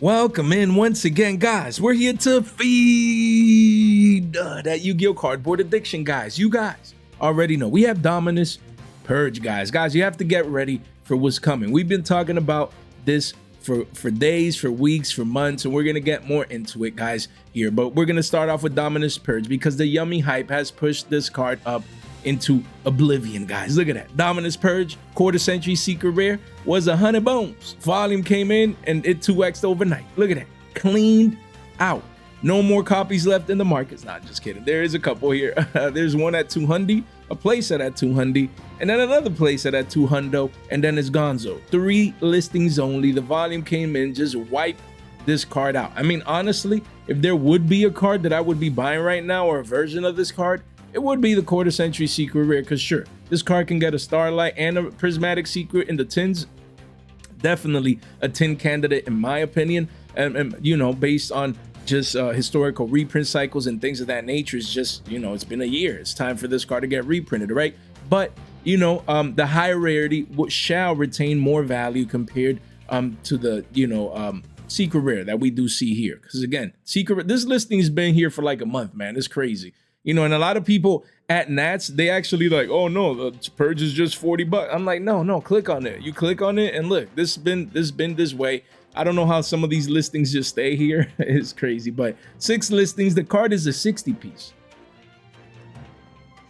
Welcome in once again, guys. We're here to feed that Yu-Gi-Oh cardboard addiction, guys. You guys already know we have Dominus, Purge, guys. Guys, you have to get ready for what's coming. We've been talking about this for days, for weeks, for months, and we're gonna get more into it, guys, here. But we're gonna start off with Dominus Purge because the Yummy hype has pushed this card up into oblivion, guys. Look at that. Dominus Purge, quarter century secret rare, was 100 bones. Volume came in and it 2x'd overnight. Look at that. Cleaned out. No more copies left in the markets. Not just kidding. There is a couple here. There's one at 200, a playset at 200, and then another playset at 200, and then it's gonzo. 3 listings only. The volume came in, just wiped this card out. I mean, honestly, if there would be a card that I would be buying right now, or a version of this card, it would be the quarter century secret rare, because sure, this card can get a Starlight and a prismatic secret in the tins. Definitely a tin candidate in my opinion, and you know, based on just historical reprint cycles and things of that nature. It's just, you know, it's been a year. It's time for this card to get reprinted, right? But you know, the higher rarity shall retain more value compared to the, you know, secret rare that we do see here. Because again, this listing has been here for like a month, man. It's crazy. You know, and a lot of people at Nats, they actually like, oh no, the Purge is just 40 bucks. I'm like, no, click on it. You click on it and look, this been this way. I don't know how some of these listings just stay here. It's crazy, but 6 listings. The card is a 60 piece.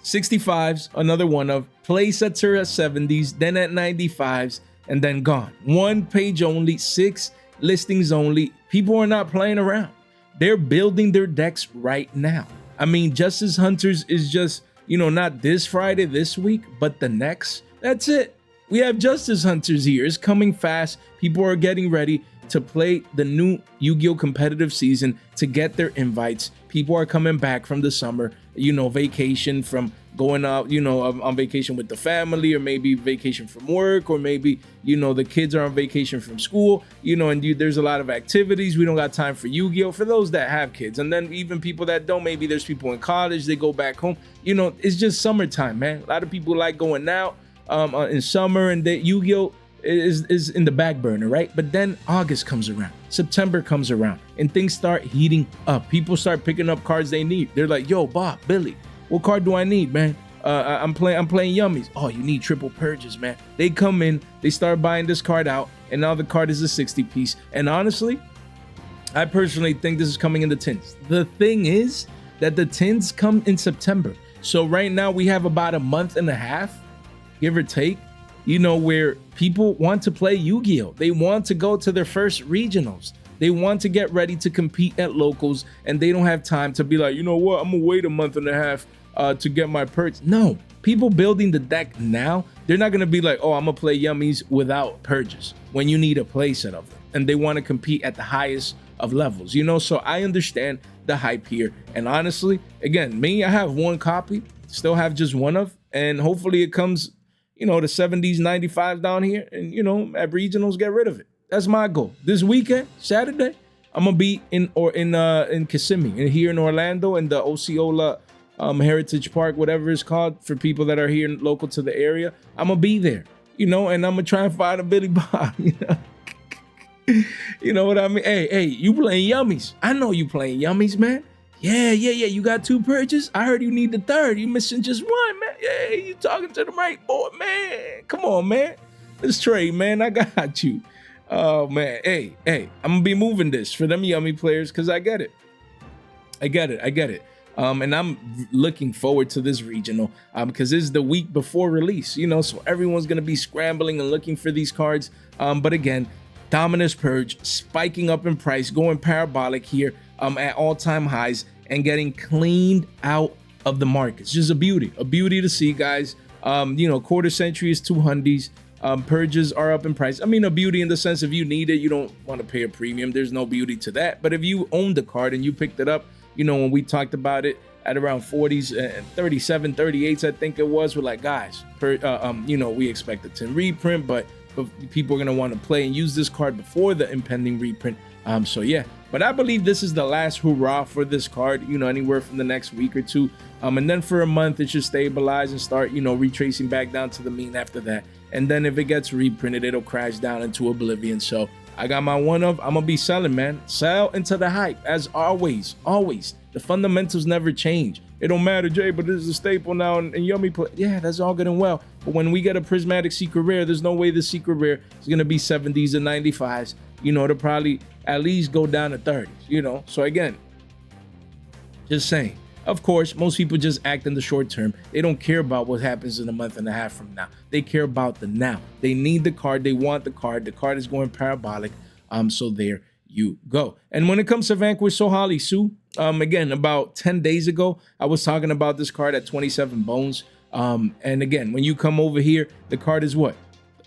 65s, another one of. Playsets are at 70s, then at 95s, and then gone. 1 page only, 6 listings only. People are not playing around. They're building their decks right now. I mean, Justice Hunters is just, you know, not this Friday, this week, but the next. That's it. We have Justice Hunters here. It's coming fast. People are getting ready to play the new Yu-Gi-Oh competitive season to get their invites. People are coming back from the summer, you know, vacation, from going out, you know, on vacation with the family, or maybe vacation from work, or maybe, you know, the kids are on vacation from school, you know, and there's a lot of activities. We don't got time for Yu-Gi-Oh for those that have kids. And then even people that don't, maybe there's people in college, they go back home. You know, it's just summertime, man. A lot of people like going out in summer, and Yu-Gi-Oh is in the back burner, right? But then August comes around, September comes around, and things start heating up. People start picking up cards they need. They're like, yo, Bob, Billy, what card do I need, man? I'm playing Yummies. Oh, you need triple purges, man. They come in, they start buying this card out, and now the card is a 60 piece. And honestly, I personally think this is coming in the tins. The thing is that the tins come in September. So right now we have about a month and a half, give or take, you know, where people want to play Yu-Gi-Oh. They want to go to their first regionals. They want to get ready to compete at locals, and they don't have time to be like, you know what, I'm gonna wait a month and a half to get my purge. No, people building the deck now, they're not gonna be like, oh, I'm gonna play Yummies without purges when you need a play set of them, and they want to compete at the highest of levels, you know. So I understand the hype here, and honestly, again, me, I have 1 copy, still have just one of, and hopefully it comes, you know, the 70s, 95s down here, and you know, at regionals, get rid of it. That's my goal. This weekend, Saturday, I'm gonna be in Kissimmee, and here in Orlando, in the Osceola Heritage Park, whatever it's called, for people that are here local to the area. I'm gonna be there, you know, and I'm gonna try and find a Billy Bob, you know. You know what I mean? Hey, you playing Yummies? I know you playing Yummies, man. Yeah. You got 2 purges. I heard you need the 3rd. You missing just 1, man. Yeah, you talking to the right boy, man. Come on, man. Let's trade, man. I got you. Oh man. Hey, I'm gonna be moving this for them Yummy players, because I get it. And I'm looking forward to this regional because this is the week before release, you know, so everyone's gonna be scrambling and looking for these cards. But again, Dominus Purge spiking up in price, going parabolic here at all-time highs, and getting cleaned out of the markets. Just a beauty to see, guys. You know, quarter century is 200s. Purges are up in price. I mean, a beauty in the sense, if you need it, you don't want to pay a premium, there's no beauty to that. But if you own the card and you picked it up, you know, when we talked about it at around 40s and 37, 38s, I think it was, we're like, guys, you know, we expect a 10 reprint, but people are going to want to play and use this card before the impending reprint. So yeah, but I believe this is the last hurrah for this card, you know, anywhere from the next week or 2. And then for a month, it should stabilize and start, you know, retracing back down to the mean after that. And then if it gets reprinted, it'll crash down into oblivion. So I got my one of. I'm gonna be selling, man. Sell into the hype as always. Always. The fundamentals never change. It don't matter, Jay, but this is a staple now and Yummy play. Yeah, that's all good and well. But when we get a prismatic secret rare, there's no way the secret rare is gonna be 70s and 95s. You know, it'll probably at least go down to 30s, you know. So again, just saying. Of course, most people just act in the short term. They don't care about what happens in a month and a half from now. They care about the now. They need the card. They want the card. The card is going parabolic. So there you go. And when it comes to Vanquish Soul, again, about 10 days ago, I was talking about this card at 27 bones. And again, when you come over here, the card is what?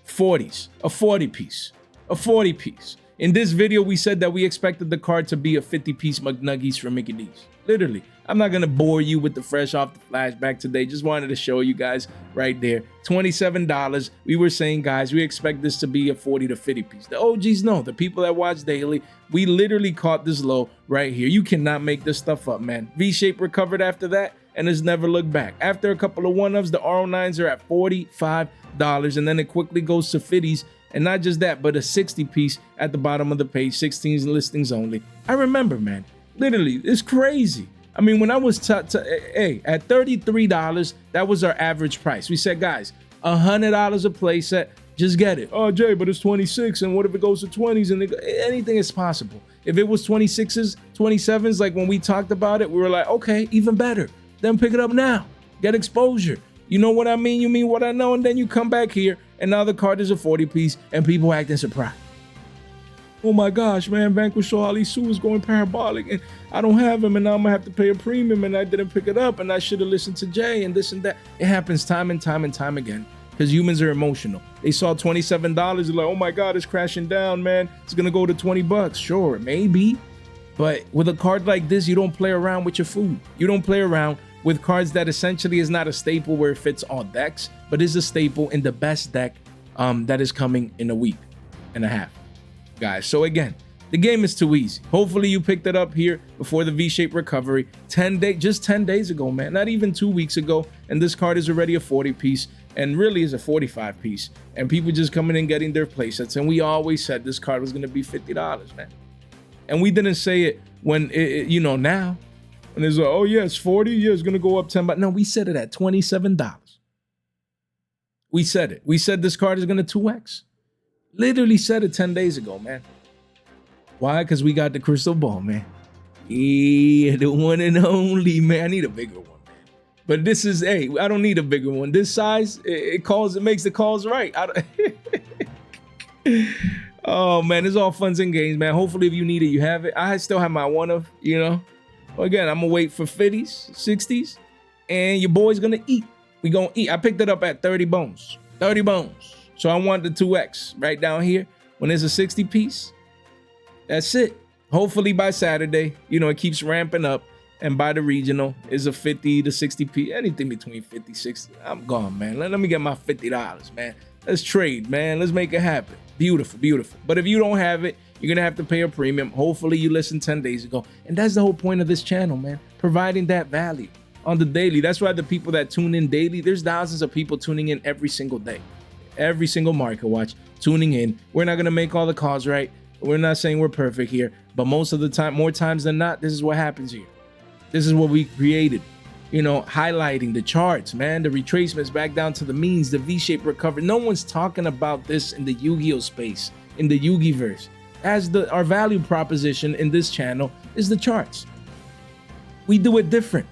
40s, a 40 piece, a 40 piece. In this video, we said that we expected the card to be a 50-piece McNuggies from Mickey D's. Literally. I'm not going to bore you with the fresh off the flashback today. Just wanted to show you guys right there. $27. We were saying, guys, we expect this to be a 40 to 50 piece. The OGs know. The people that watch daily, we literally caught this low right here. You cannot make this stuff up, man. V-shape recovered after that and has never looked back. After a couple of one-ups, the R09s are at $45. And then it quickly goes to 50s. And not just that, but a 60 piece at the bottom of the page, 16 listings only. I remember, man, literally, it's crazy. I mean, when I was at $33, that was our average price. We said, guys, $100 a play set, just get it. Oh, Jay, but it's 26, and what if it goes to 20s? And anything is possible. If it was 26s, 27s, like when we talked about it, we were like, okay, even better. Then pick it up now. Get exposure. You know what I mean? You mean what I know? And then you come back here, and now the card is a 40 piece, and people acting surprised. Oh my gosh, man, Vanquish Soul is going parabolic, and I don't have him, and now I'm gonna have to pay a premium, and I didn't pick it up, and I should have listened to Jay, and this and that. It happens time and time and time again, because humans are emotional. They saw $27, they're like, oh my God, it's crashing down, man. It's gonna go to 20 bucks. Sure, maybe, but with a card like this, you don't play around with your food. You don't play around with cards that essentially is not a staple where it fits all decks, but is a staple in the best deck that is coming in a week and a half. Guys, so again, the game is too easy. Hopefully you picked it up here before the V-shaped recovery. Just 10 days ago, man, not even 2 weeks ago, and this card is already a 40 piece and really is a 45 piece, and people just coming in getting their playsets. And we always said this card was going to be $50, man, and we didn't say it when you know, now when it's like, oh yeah, it's 40, yeah, it's going to go up 10, but no, we said it at $27. We said it. We said this card is going to 2x. Literally said it 10 days ago, man. Why? Because we got the crystal ball, man. Yeah, the one and only, man. I need a bigger one, man. But this is, hey, I don't need a bigger one. This size, it makes the calls right. Oh, man, it's all fun and games, man. Hopefully, if you need it, you have it. I still have my one of, you know. Well, again, I'm going to wait for 50s, 60s, and your boy's going to eat. We going to eat. I picked it up at 30 bones. 30 bones. So I want the 2x right down here. When there's a 60 piece, that's it. Hopefully by Saturday, you know, it keeps ramping up. And by the regional is a 50 to 60 piece, anything between 50, 60. I'm gone, man. Let me get my $50, man. Let's trade, man. Let's make it happen. Beautiful, beautiful. But if you don't have it, you're going to have to pay a premium. Hopefully you listened 10 days ago. And that's the whole point of this channel, man. Providing that value on the daily. That's why the people that tune in daily, there's thousands of people tuning in every single day. Every single market watch tuning in. We're not going to make all the calls right. We're not saying we're perfect here, but most of the time, more times than not, this is what happens here. This is what we created, you know, highlighting the charts, man, the retracements back down to the means, the V-shaped recovery. No one's talking about this in the Yu-Gi-Oh space, in the Yugi-verse. As our value proposition in this channel is the charts. We do it different.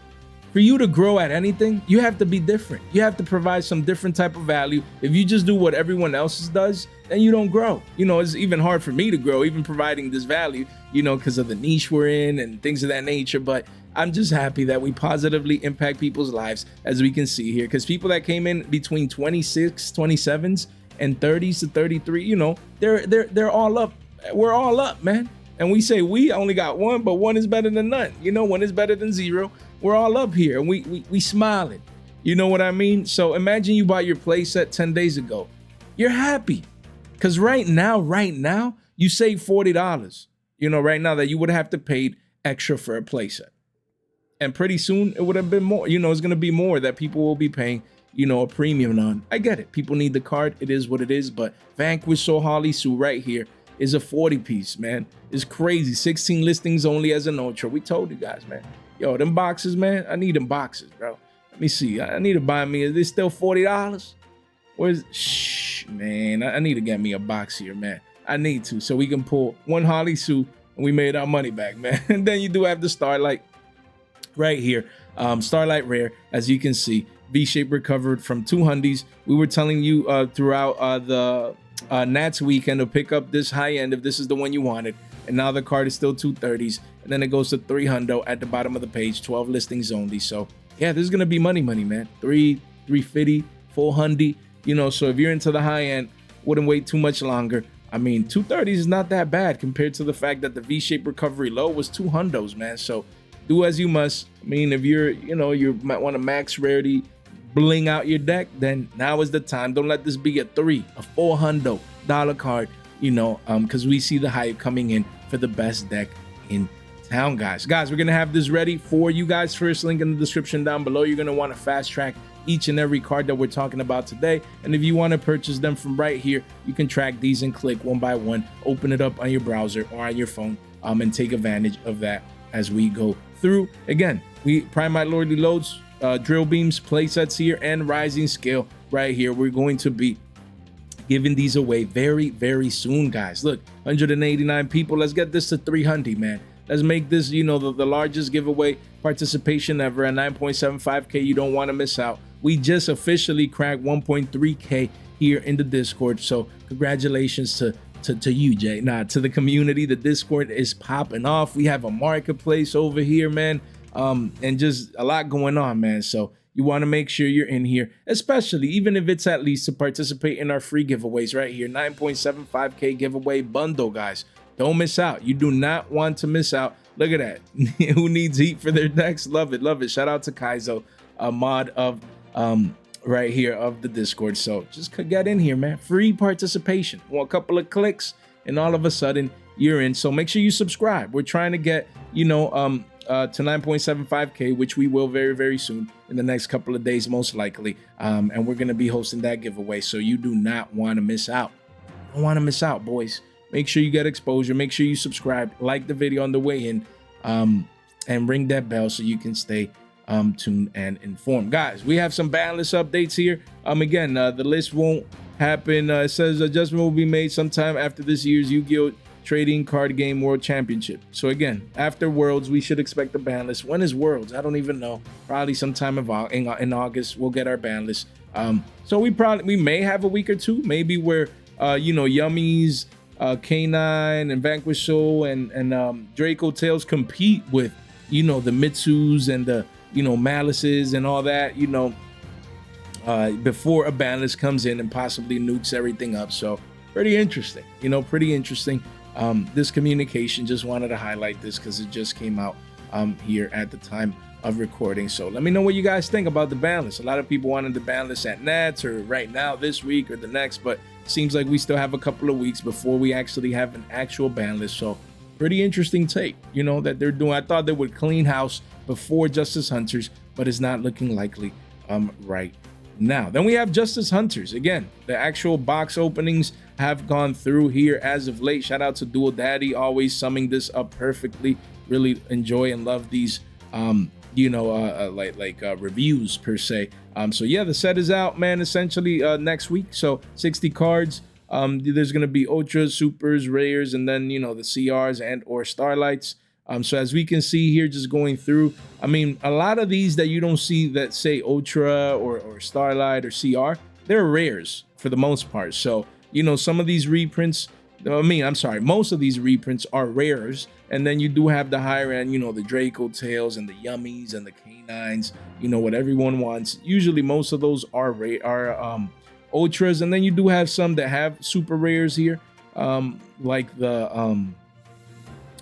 For you to grow at anything, you have to be different. You have to provide some different type of value. If you just do what everyone else does, then you don't grow. You know, it's even hard for me to grow, even providing this value, you know, because of the niche we're in and things of that nature. But I'm just happy that we positively impact people's lives, as we can see here, because people that came in between 26, 27s and 30s to 33, you know, they're all up. We're all up, man. And we say we only got one, but one is better than none. You know, one is better than zero. We're all up here, and we smiling. You know what I mean? So imagine you bought your playset 10 days ago. You're happy, because right now, you save $40. You know, right now that you would have to pay extra for a playset, and pretty soon it would have been more. You know, it's gonna be more that people will be paying, you know, a premium on. I get it. People need the card. It is what it is. But Vanquish Soul right here is a 40 piece, man. It's crazy. 16 listings only as an ultra. We told you guys, man. Yo, them boxes, man. I need them boxes, bro. Let me see. I need to buy me. Is this still $40? Where's shh, man? I need to get me a box here, man. I need to, so we can pull one Holly Sue and we made our money back, man. And then you do have the Starlight right here. Starlight rare, as you can see. V-shape recovered from 2 hundies. We were telling you throughout the Nats weekend to pick up this high end if this is the one you wanted. And now the card is still 230s. And then it goes to 300 at the bottom of the page, 12 listings only. So yeah, this is gonna be money, man. 350, 400. You know, so if you're into the high end, wouldn't wait too much longer. I mean, 230s is not that bad compared to the fact that the V-shape recovery low was 200s, man. So do as you must. I mean, if you're, you know, you might want to max rarity, bling out your deck, then now is the time. Don't let this be a $400 card, you know, because we see the hype coming in for the best deck in town, guys. We're gonna have this ready for you guys. First link in the description down below. You're gonna want to fast track each and every card that we're talking about today, and if you want to purchase them from right here, you can track these and click one by one, open it up on your browser or on your phone, and take advantage of that as we go through. Again, we Primite Lordly Loads, drill beams, play sets here, and rising scale right here. We're going to be giving these away very soon, guys. Look, 189 people. Let's get this to 300, man. Let's make this, you know, the largest giveaway participation ever at 9.75K. You don't want to miss out. We just officially cracked 1.3K here in the Discord. So congratulations to you, Jay. To the community. The Discord is popping off. We have a marketplace over here, man. And just a lot going on, man. So you want to make sure you're in here, especially even if it's at least to participate in our free giveaways right here. 9.75K giveaway bundle, guys. Don't miss out. You do not want to miss out. Look at that. Who needs heat for their decks? Love it. Love it. Shout out to Kaizo, a mod of right here of the Discord. So just get in here, man. Free participation. Well, a couple of clicks and all of a sudden you're in. So make sure you subscribe. We're trying to get, you know, to 9.75K, which we will very soon in the next couple of days, most likely. And we're going to be hosting that giveaway. So you do not want to miss out. Don't want to miss out, boys. Make sure you get exposure. Make sure you subscribe, like the video on the way in, and ring that bell so you can stay tuned and informed. Guys, we have some ban list updates here. Again, the list won't happen. It says adjustment will be made sometime after this year's Yu-Gi-Oh! Trading Card Game World Championship. So again, after Worlds, we should expect the ban list. When is Worlds? I don't even know. Probably sometime in August, we'll get our ban list. So we may have a week or two, maybe where you know, Yummies, K9 and Vanquish Soul and Draco Tails compete with, you know, the Mitsus and the, you know, Malisses and all that, you know, before a ban list comes in and possibly nukes everything up. So pretty interesting, you know, pretty interesting. This communication, just wanted to highlight this because it just came out here at the time of recording. So let me know what you guys think about the ban list. A lot of people wanted the ban list at Nats or right now this week or the next, but seems like we still have a couple of weeks before we actually have an actual ban list. So pretty interesting take, you know, that they're doing. I thought they would clean house before Justice Hunters, but it's not looking likely right now. Then we have Justice Hunters. Again, the actual box openings have gone through here as of late. Shout out to Duel Daddy, always summing this up perfectly. Really enjoy and love these you know, reviews per se. So yeah, the set is out, man, essentially next week. So 60 cards. There's gonna be ultras, supers, rares, and then, you know, the CRs and or starlights. So as we can see here, just going through, I mean, a lot of these that you don't see that say ultra or starlight or CR, they're rares for the most part. So, you know, some of these reprints, most of these reprints are rares. And then you do have the higher end, you know, the Draco Tails and the Yummies and the K9s, you know, what everyone wants. Usually most of those are ultras. And then you do have some that have super rares here, like the,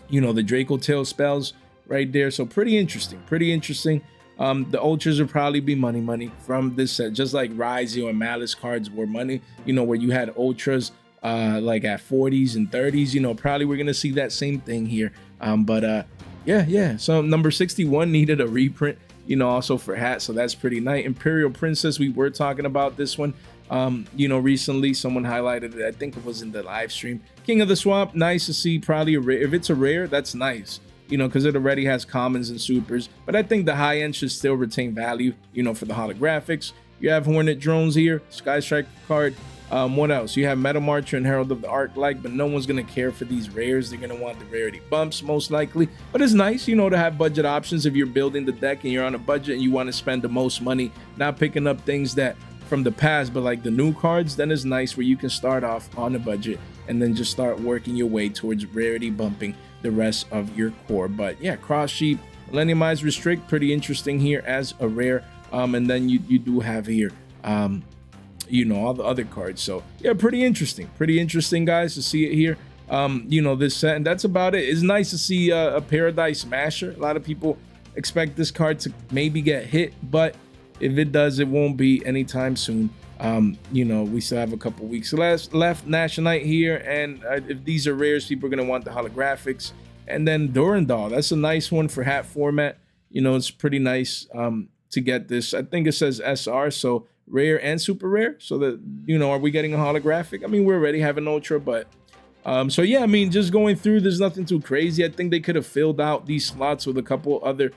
you know, the Draco Tail spells right there. So pretty interesting, The ultras will probably be money from this set, just like Yugioh and Maliss cards were money, you know, where you had ultras like at 40s and 30s, you know, probably we're gonna see that same thing here. Yeah. So number 61 needed a reprint, you know, also for hat, so that's pretty nice. Imperial Princess, we were talking about this one. You know, recently someone highlighted it. I think it was in the live stream. King of the Swamp, nice to see. Probably a rare. If it's a rare, that's nice, you know, because it already has commons and supers. But I think the high end should still retain value, you know, for the holographics. You have Hornet drones here, Sky Strike card. What else? You have Metal Marcher and Herald of the Arc-like, but no one's gonna care for these rares. They're gonna want the rarity bumps most likely. But it's nice, you know, to have budget options if you're building the deck and you're on a budget and you want to spend the most money, not picking up things that from the past, but like the new cards. Then it's nice where you can start off on a budget and then just start working your way towards rarity bumping the rest of your core. But yeah, Cross Sheep, Millenniumize Restrict, pretty interesting here as a rare. And then you do have here you know, all the other cards. So yeah, pretty interesting guys, to see it here. You know, this set, and that's about it. It's nice to see a Paradise Smasher. A lot of people expect this card to maybe get hit, but if it does, it won't be anytime soon. You know, we still have a couple weeks left. Nationite here, and if these are rares, people are gonna want the holographics. And then Durandal, that's a nice one for hat format. You know, it's pretty nice to get this. I think it says SR, so rare and super rare. So that, you know, are we getting a holographic? I mean, we already have an ultra, but so yeah, I mean, just going through, there's nothing too crazy. I think they could have filled out these slots with a couple other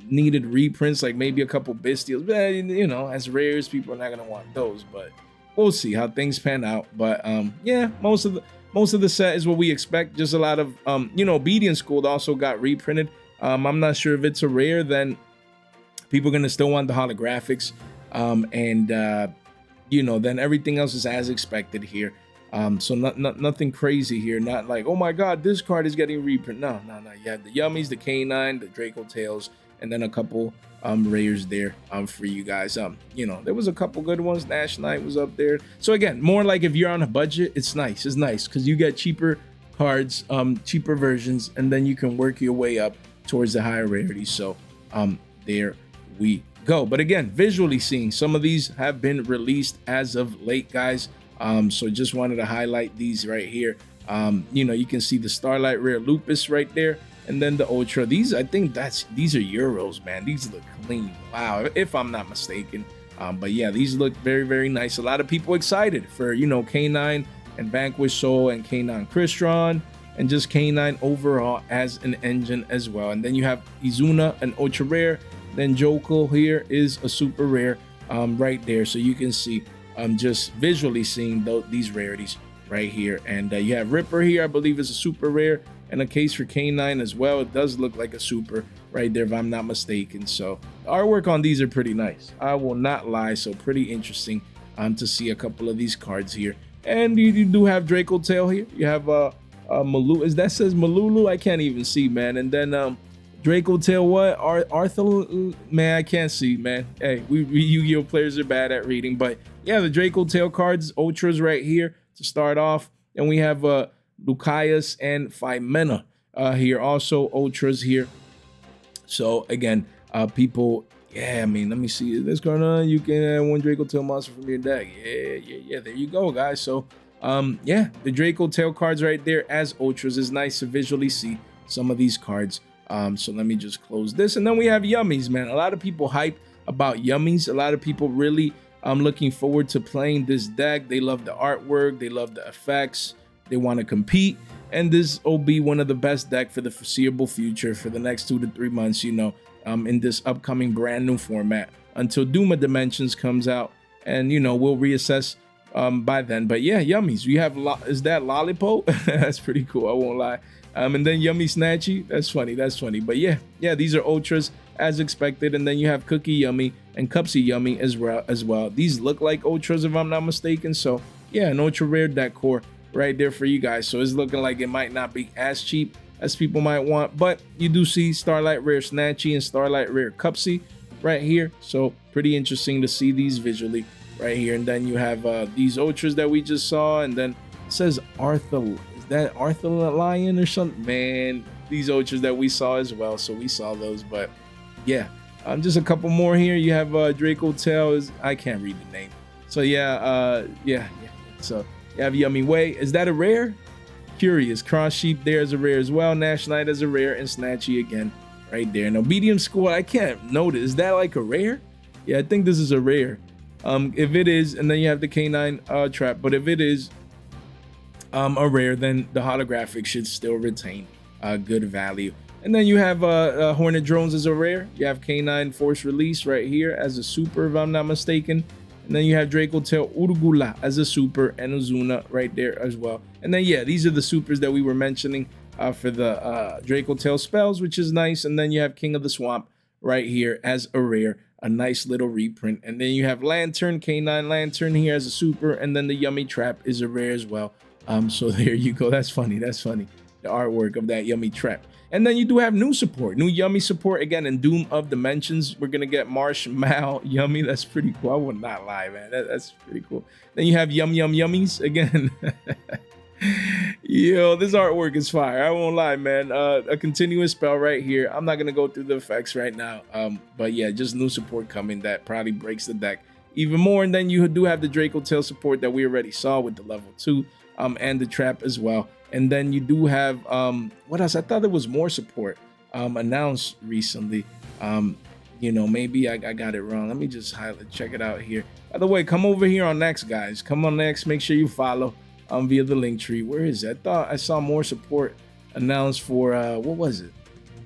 needed reprints, like maybe a couple Bestials. But you know, as rares, people are not gonna want those, but we'll see how things pan out. But yeah, most of the set is what we expect. Just a lot of you know, Obedient School also got reprinted. I'm not sure if it's a rare, then people are gonna still want the holographics. You know, then everything else is as expected here. So nothing crazy here. Not like, oh my god, this card is getting reprint. No. You have the Yummies, the K9, the Draco Tails, and then a couple rares there for you guys. You know, there was a couple good ones. Nash Knight was up there. So again, more like if you're on a budget, it's nice because you get cheaper cards, cheaper versions, and then you can work your way up towards the higher rarities. So there we go. But again, visually seeing, some of these have been released as of late, guys. So just wanted to highlight these right here. You know, you can see the Starlight Rare Lupus right there, and then the Ultra. These, I think these are Euros, man. These look clean. Wow, if I'm not mistaken. But yeah, these look very, very nice. A lot of people excited for, you know, K9 and Vanquish Soul and K9 Crystron, and just K9 overall as an engine as well. And then you have Izuna, an ultra rare. Then Joko here is a super rare right there. So you can see just visually seeing these rarities right here. And you have Ripper here, I believe is a super rare, and a case for K9 as well. It does look like a super right there if I'm not mistaken. So the artwork on these are pretty nice, I will not lie. So pretty interesting to see a couple of these cards here. And you do have Draco Tail here. You have Malulu, that says Malulu, I can't even see, man. And then Draco Tail, what? Arthur, man, I can't see, man. Hey, we Yu-Gi-Oh players are bad at reading. But yeah, the Draco Tail cards, ultras right here to start off. And we have Lucius and Phimena here, also ultras here. So again, people, yeah, I mean, let me see this going on. You can add one Draco Tail monster from your deck. Yeah, there you go, guys. So yeah, the Draco Tail cards right there as ultras is nice to visually see some of these cards. So let me just close this, and then we have Yummies, man. A lot of people hype about Yummies. A lot of people really looking forward to playing this deck. They love the artwork, they love the effects, they want to compete, and this will be one of the best deck for the foreseeable future for the next 2 to 3 months, you know, in this upcoming brand new format until Duma Dimensions comes out, and you know, we'll reassess by then. But yeah, Yummies, we have is that Lollipop? That's pretty cool, I won't lie. And then Yummy Snatchy, that's funny. But yeah, these are ultras as expected. And then you have Cookie Yummy and Cupsy Yummy as well. These look like ultras if I'm not mistaken. So yeah, an ultra rare deck core right there for you guys. So it's looking like it might not be as cheap as people might want, but you do see Starlight Rare Snatchy and Starlight Rare Cupsy right here. So pretty interesting to see these visually right here. And then you have these ultras that we just saw, and then it says Arthur. That Arthur Lion or something, man. These ultras that we saw as well, so we saw those. But yeah, just a couple more here. You have Draco Tail, I can't read the name. So yeah, so you have Yummy Way. Is that a rare? Curious. Cross Sheep there is a rare as well. Nash Knight is a rare, and Snatchy again right there. And Obedient School, I can't notice. Is that like a rare? Yeah, I think this is a rare. If it is, and then you have the K9 trap, but if it is a rare, then the holographic should still retain good value. And then you have Hornet Drones as a rare. You have K9 Force Release right here as a super, if I'm not mistaken. And then you have Draco Tail Urgula as a super, and Uzuna right there as well. And then, yeah, these are the supers that we were mentioning for the Draco Tail spells, which is nice. And then you have King of the Swamp right here as a rare, a nice little reprint. And then you have Lantern, K9 Lantern here as a super, and then the Yummy Trap is a rare as well. So there you go. That's funny. That's funny. The artwork of that Yummy Trap. And then you do have new support, new Yummy support again in Doom of Dimensions. We're gonna get Marsh, Mal, Yummy. That's pretty cool. I would not lie, man. That's pretty cool. Then you have Yummies again. Yo, this artwork is fire. I won't lie, man. A continuous spell right here. I'm not gonna go through the effects right now. But yeah, just new support coming that probably breaks the deck even more. And then you do have the Draco Tail support that we already saw with the level 2 and the trap as well. And then you do have what else? I thought there was more support announced recently. You know, maybe I got it wrong. Let me just check it out here. By the way, come over here on Next, guys. Come on Next. Make sure you follow via the link tree. Where is it? I thought I saw more support announced for what was it?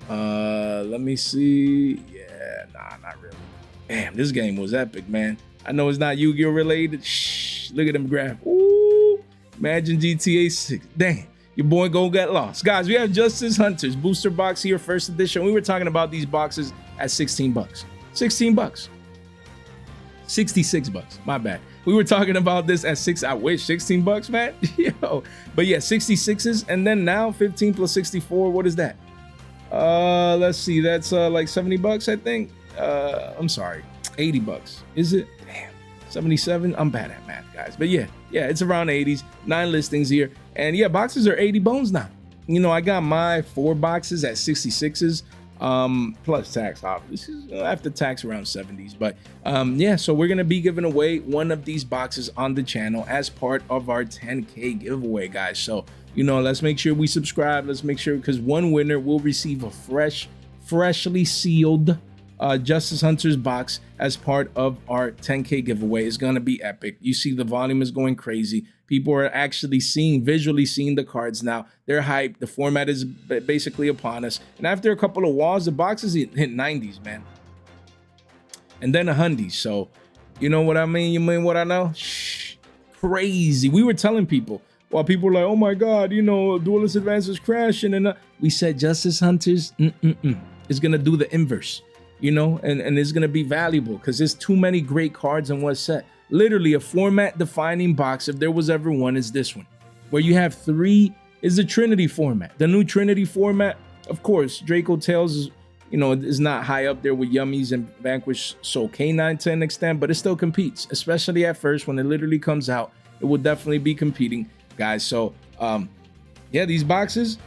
Let me see. Yeah, nah, not really. Damn, this game was epic, man. I know it's not Yu-Gi-Oh related. Shh, look at them graph. Ooh, imagine GTA 6. Damn. Your boy go get lost. Guys, we have Justice Hunters booster box here, first edition. We were talking about these boxes at 16 bucks. 16 bucks. 66 bucks. My bad. We were talking about this at 16 bucks, man. Yo. But yeah, 66s, and then now 15 plus 64. What is that? Let's see. That's like 70 bucks, I think. I'm sorry. 80 bucks. Is it? Damn. 77. I'm bad at math, guys. But yeah, it's around 80s. 9 listings here. And yeah, boxes are 80 bones now. You know, I got my 4 boxes at 66s, plus tax, obviously. After tax, around 70s. But yeah, so we're gonna be giving away one of these boxes on the channel as part of our 10K giveaway, guys. So, you know, let's make sure we subscribe. Let's make sure, because one winner will receive a freshly sealed Justice Hunters box as part of our 10K giveaway. Is gonna be epic. You see the volume is going crazy. People are actually visually seeing the cards now. They're hyped. The format is basically upon us. And after a couple of walls, the boxes hit 90s, man. And then 100s. So, you know what I mean? You mean what I know? Shh, crazy. We were telling people, while people were like, oh my God, you know, Duelist Advance is crashing. And we said Justice Hunters is gonna do the inverse. You know, and it's gonna be valuable because there's too many great cards in one set. Literally a format defining box, if there was ever one, is this one, where you have 3 is the Trinity format. The new Trinity format, of course, Draco Tails is, you know, is not high up there with Yummies and Vanquish Soul K9 to an extent, but it still competes, especially at first when it literally comes out. It will definitely be competing, guys. So yeah, these boxes,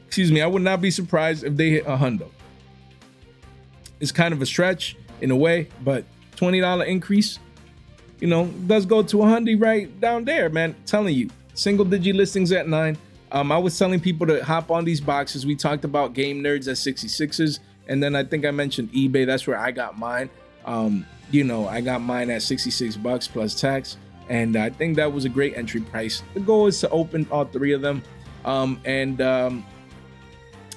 excuse me, I would not be surprised if they hit $100. It's kind of a stretch in a way, but $20 increase, you know, does go to 100 right down there, man. I'm telling you, single digit listings at 9. I was telling people to hop on these boxes. We talked about Game Nerds at 66s, and then I think I mentioned eBay. That's where I got mine. You know, I got mine at 66 bucks plus tax, and I think that was a great entry price. The goal is to open all 3 of them, and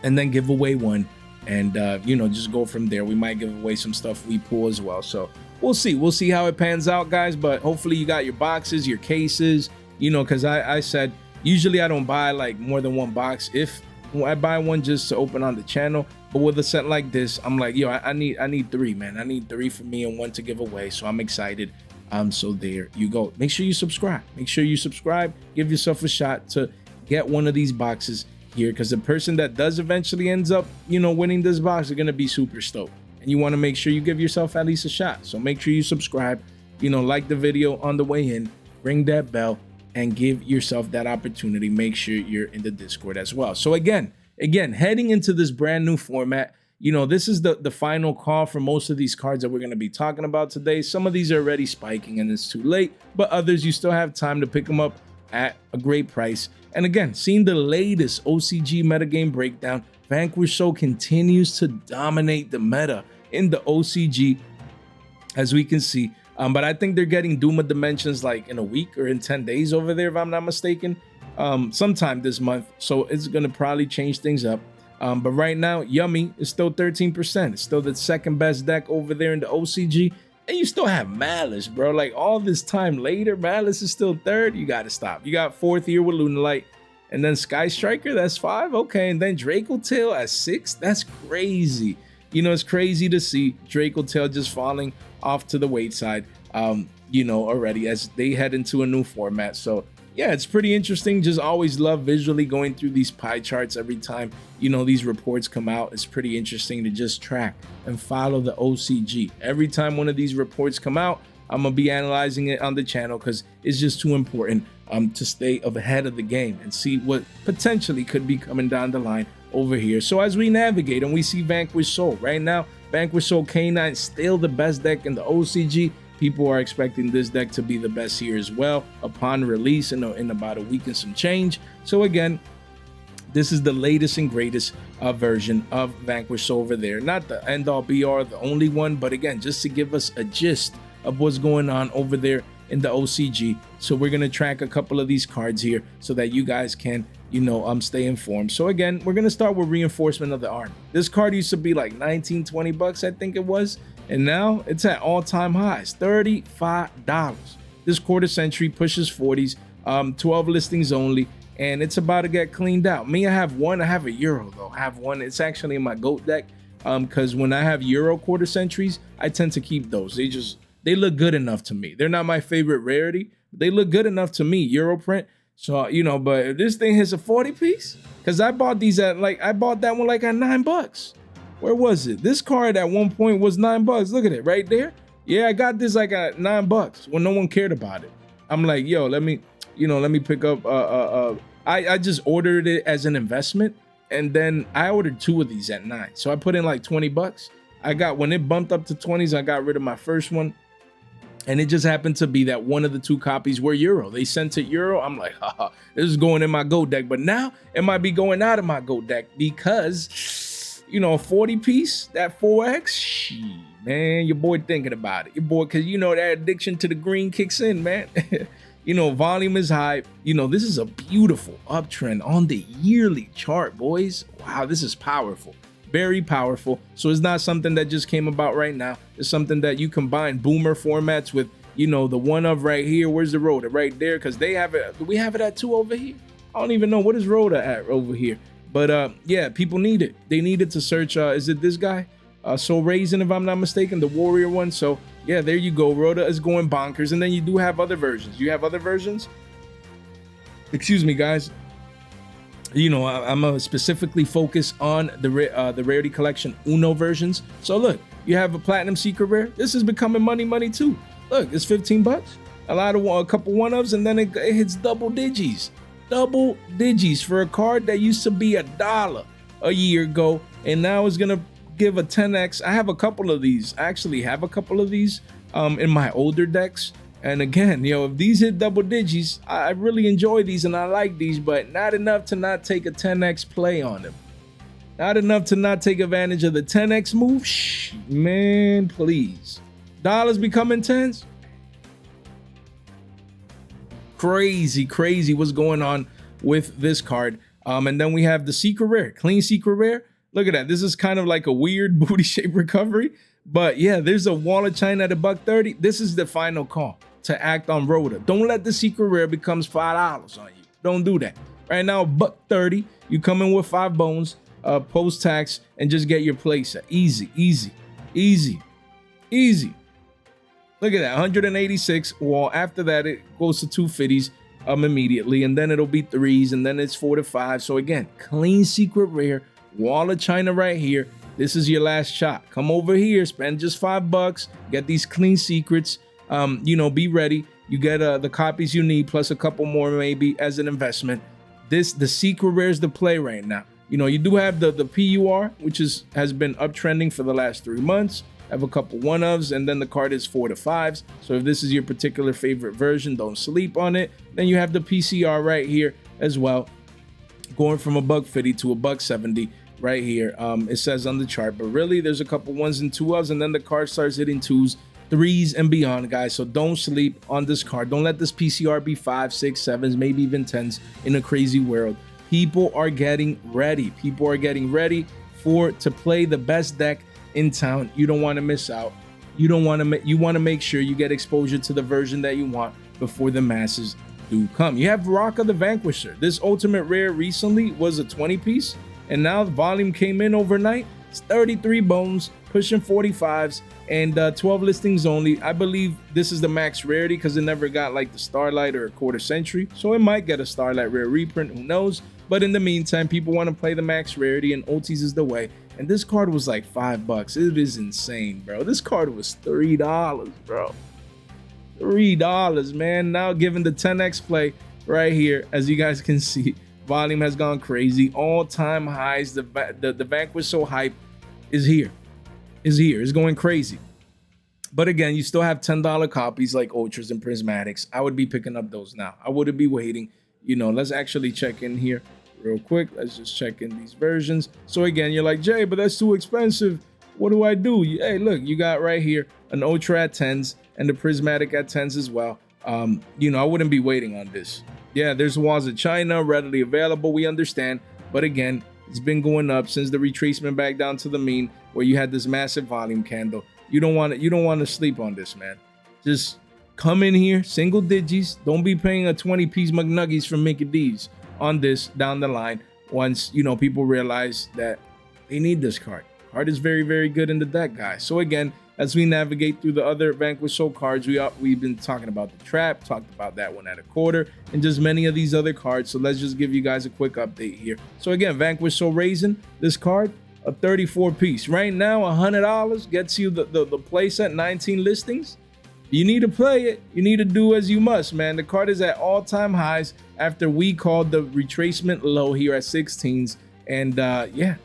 then give away one. And you know, just go from there. We might give away some stuff we pull as well. So we'll see how it pans out, guys. But hopefully you got your boxes, your cases, you know, because I said usually I don't buy like more than 1 box. If I buy one just to open on the channel, but with a set like this, I'm like, yo, I need 3, man. I need 3 for me and 1 to give away. So I'm excited. So there you go. Make sure you subscribe. Give yourself a shot to get one of these boxes here, because the person that does eventually ends up, you know, winning this box are going to be super stoked, and you want to make sure you give yourself at least a shot. So make sure you subscribe, you know, like the video on the way in, ring that bell, and give yourself that opportunity. Make sure you're in the Discord as well. So again, heading into this brand new format, you know, this is the final call for most of these cards that we're going to be talking about today. Some of these are already spiking and it's too late, but others you still have time to pick them up at a great price. And again, seeing the latest OCG metagame breakdown, Vanquish Soul continues to dominate the meta in the OCG, as we can see. But I think they're getting Duma Dimensions like in a week or in 10 days over there, if I'm not mistaken, sometime this month. So it's going to probably change things up. But right now, Yummy is still 13%. It's still the second best deck over there in the OCG. And you still have Maliss, bro. Like all this time later, Maliss is still third. You got to stop. You got fourth here with Lunalight. And then Sky Striker, that's 5. Okay. And then Draco Tail at 6. That's crazy. You know, it's crazy to see Draco Tail just falling off to the wayside, you know, already as they head into a new format. So yeah, it's pretty interesting. Just always love visually going through these pie charts every time, you know, these reports come out. It's pretty interesting to just track and follow the OCG. Every time one of these reports come out, I'm gonna be analyzing it on the channel because it's just too important to stay ahead of the game and see what potentially could be coming down the line over here. So as we navigate and we see Vanquish Soul right now, Vanquish Soul K9 still the best deck in the OCG. People are expecting this deck to be the best here as well upon release in about a week and some change. So again, this is the latest and greatest version of Vanquish Soul over there. Not the end all be all, the only one, but again, just to give us a gist of what's going on over there in the OCG. So we're going to track a couple of these cards here so that you guys can, you know, stay informed. So again, we're going to start with Reinforcement of the Army. This card used to be like 19, 20 bucks, I think it was. And now it's at all-time highs, $35. This quarter century pushes 40s, 12 listings only, and it's about to get cleaned out. Me, I have one. I have a Euro though. I have one. It's actually in my GOAT deck, because when I have Euro quarter centuries, I tend to keep those. They look good enough to me. They're not my favorite rarity, but they look good enough to me. Euro print. So, you know, but if this thing hits a 40 piece, because I bought these at I bought that one like at $9. Where was it? This card at one point was $9. Look at it right there. Yeah, I got this like at $9 when no one cared about it. I'm like, yo, let me pick up. I just ordered it as an investment, and then I ordered 2 of these at 9. So I put in like $20. When it bumped up to 20s, I got rid of my first one. And it just happened to be that one of the 2 copies were Euro. They sent it Euro. I'm like, haha, this is going in my GOAT deck. But now it might be going out of my GOAT deck because, you know, a 40 piece, that 4X, shit, man, your boy thinking about it. Your boy, because, you know, that addiction to the green kicks in, man. You know, volume is high. You know, this is a beautiful uptrend on the yearly chart, boys. Wow, this is powerful. Very powerful. So it's not something that just came about right now. It's something that you combine boomer formats with, you know, the one of right here. Where's the Rhoda? Right there, because they have it. We have it at 2 over here. I don't even know what is Rhoda at over here. But yeah, people need it. They need it to search. Is it this guy? Soul Raisin, if I'm not mistaken, the warrior one. So yeah, there you go. Rhoda is going bonkers. And then you do have other versions. You have other versions. Excuse me, guys. You know, I'm gonna specifically focus on the Rarity Collection Uno versions. So look, you have a Platinum Secret Rare. This is becoming money too. Look, it's $15. A couple one-ups, and then it hits double digis. Double digis for a card that used to be $1 a year ago, and now is gonna give a 10x. I have a couple of these. I actually have a couple of these in my older decks. And again, you know, if these hit double digits, I really enjoy these and I like these, but not enough to not take a 10x play on them. Not enough to not take advantage of the 10x move. Shh, man, please. Dollars becoming tens. Crazy what's going on with this card. And then we have the Secret Rare, Clean Secret Rare. Look at that. This is kind of like a weird booty shape recovery. But yeah, there's a Wall of China at $1.30. This is the final call to act on Rhoda. Don't let the Secret Rare becomes $5 on you. Don't do that. Right now, $1.30. You come in with 5 bones, post-tax, and just get your place. Easy. Look at that, 186. Well, after that, it goes to 250s immediately, and then it'll be 3s, and then it's 4 to 5. So again, clean Secret Rare, Wall of China right here. This is your last shot. Come over here, spend just $5, get these clean secrets. You know, be ready. You get the copies you need, plus a couple more maybe as an investment. The Secret Rare is the play right now. You know, you do have the PUR, which has been uptrending for the last 3 months. Have a couple one-ofs, and then the card is 4 to 5s. So if this is your particular favorite version, don't sleep on it. Then you have the PCR right here as well, going from $1.50 to $1.70 right here. It says on the chart, but really there's a couple 1s and 2s, and then the card starts hitting 2s. 3s and beyond, guys. So don't sleep on this card. Don't let this PCR be 5, 6, 7s, maybe even 10s in a crazy world. People are getting ready. People are getting ready to play the best deck in town. You don't want to miss out. You want to make sure you get exposure to the version that you want before the masses do come. You have Raka the Vanquisher. This ultimate rare recently was a 20 piece, and now the volume came in overnight. It's 33 bones, pushing 45s, and 12 listings only. I believe this is the max rarity because it never got like the Starlight or a quarter century, so it might get a Starlight rare reprint, who knows. But in the meantime, people want to play the max rarity, and Ultis is the way. And this card was like $5. It is insane, bro. This card was $3, bro. $3, man. Now given the 10x play right here, as you guys can see, volume has gone crazy. All-time highs. The Vanquish Soul hype is here. It's going crazy. But again, you still have $10 copies like Ultras and Prismatics. I would be picking up those now. I wouldn't be waiting. You know, let's actually check in here real quick. Let's just check in these versions. So again, you're like, Jay, but that's too expensive. What do I do? Hey, look, you got right here an Ultra at 10s and the Prismatic at 10s as well. You know, I wouldn't be waiting on this. Yeah, there's Walls of China readily available. We understand. But again, it's been going up since the retracement back down to the mean, where you had this massive volume candle. You don't want to sleep on this, man. Just come in here, single digits. Don't be paying a 20-piece McNuggies from Mickey D's on this down the line. Once, you know, people realize that they need this card. Card is very, very good in the deck, guys. So again, as we navigate through the other Vanquish Soul cards, we've been talking about the Trap, talked about that one at a quarter, and just many of these other cards. So let's just give you guys a quick update here. So again, Vanquish Soul Raisin, this card, a 34 piece. Right now, $100 gets you the playset, 19 listings. You need to play it. You need to do as you must, man. The card is at all-time highs after we called the retracement low here at 16s. And yeah,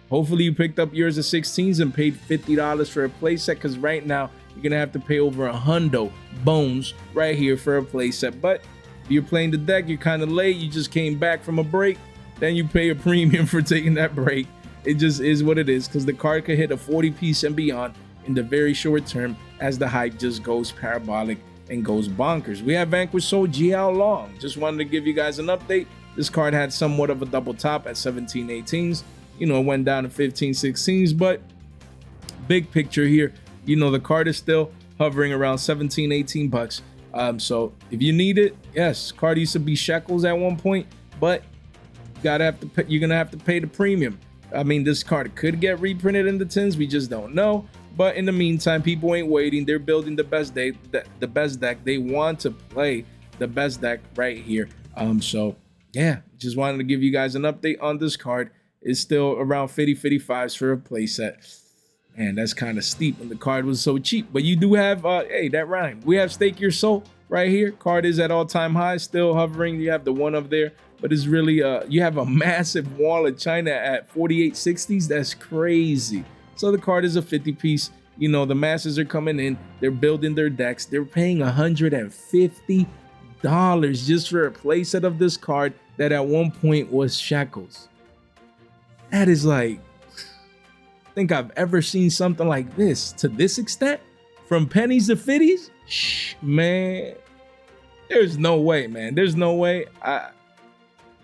hopefully you picked up yours at 16s and paid $50 for a playset, because right now you're going to have to pay over $100 bones right here for a playset. But if you're playing the deck, you're kind of late, you just came back from a break, then you pay a premium for taking that break. It just is what it is, because the card could hit a 40 piece and beyond in the very short term as the hype just goes parabolic and goes bonkers. We have Vanquish Soul Jiao Long. Just wanted to give you guys an update. This card had somewhat of a double top at 17 18s. You know, it went down to 15 16s, but big picture here, you know, the card is still hovering around 17 18 bucks. So if you need it, yes, card used to be shekels at one point, but you're gonna have to pay the premium. I mean, this card could get reprinted in the 10s, we just don't know. But in the meantime, people ain't waiting. They're building the best deck. They want to play the best deck right here. So yeah, just wanted to give you guys an update on this card. It's still around 50-55s for a playset. Man, that's kind of steep when the card was so cheap. But you do have, hey, that rhymed. We have Stake Your Soul right here. Card is at all-time highs, still hovering. You have the one up there, but it's really, you have a massive Wall of China at 4860s. That's crazy. So the card is a 50 piece. You know, the masses are coming in. They're building their decks. They're paying $150 just for a playset of this card that at one point was shekels. That is like, I think I've ever seen something like this to this extent, from pennies to fifties. Man, there's no way, man. There's no way.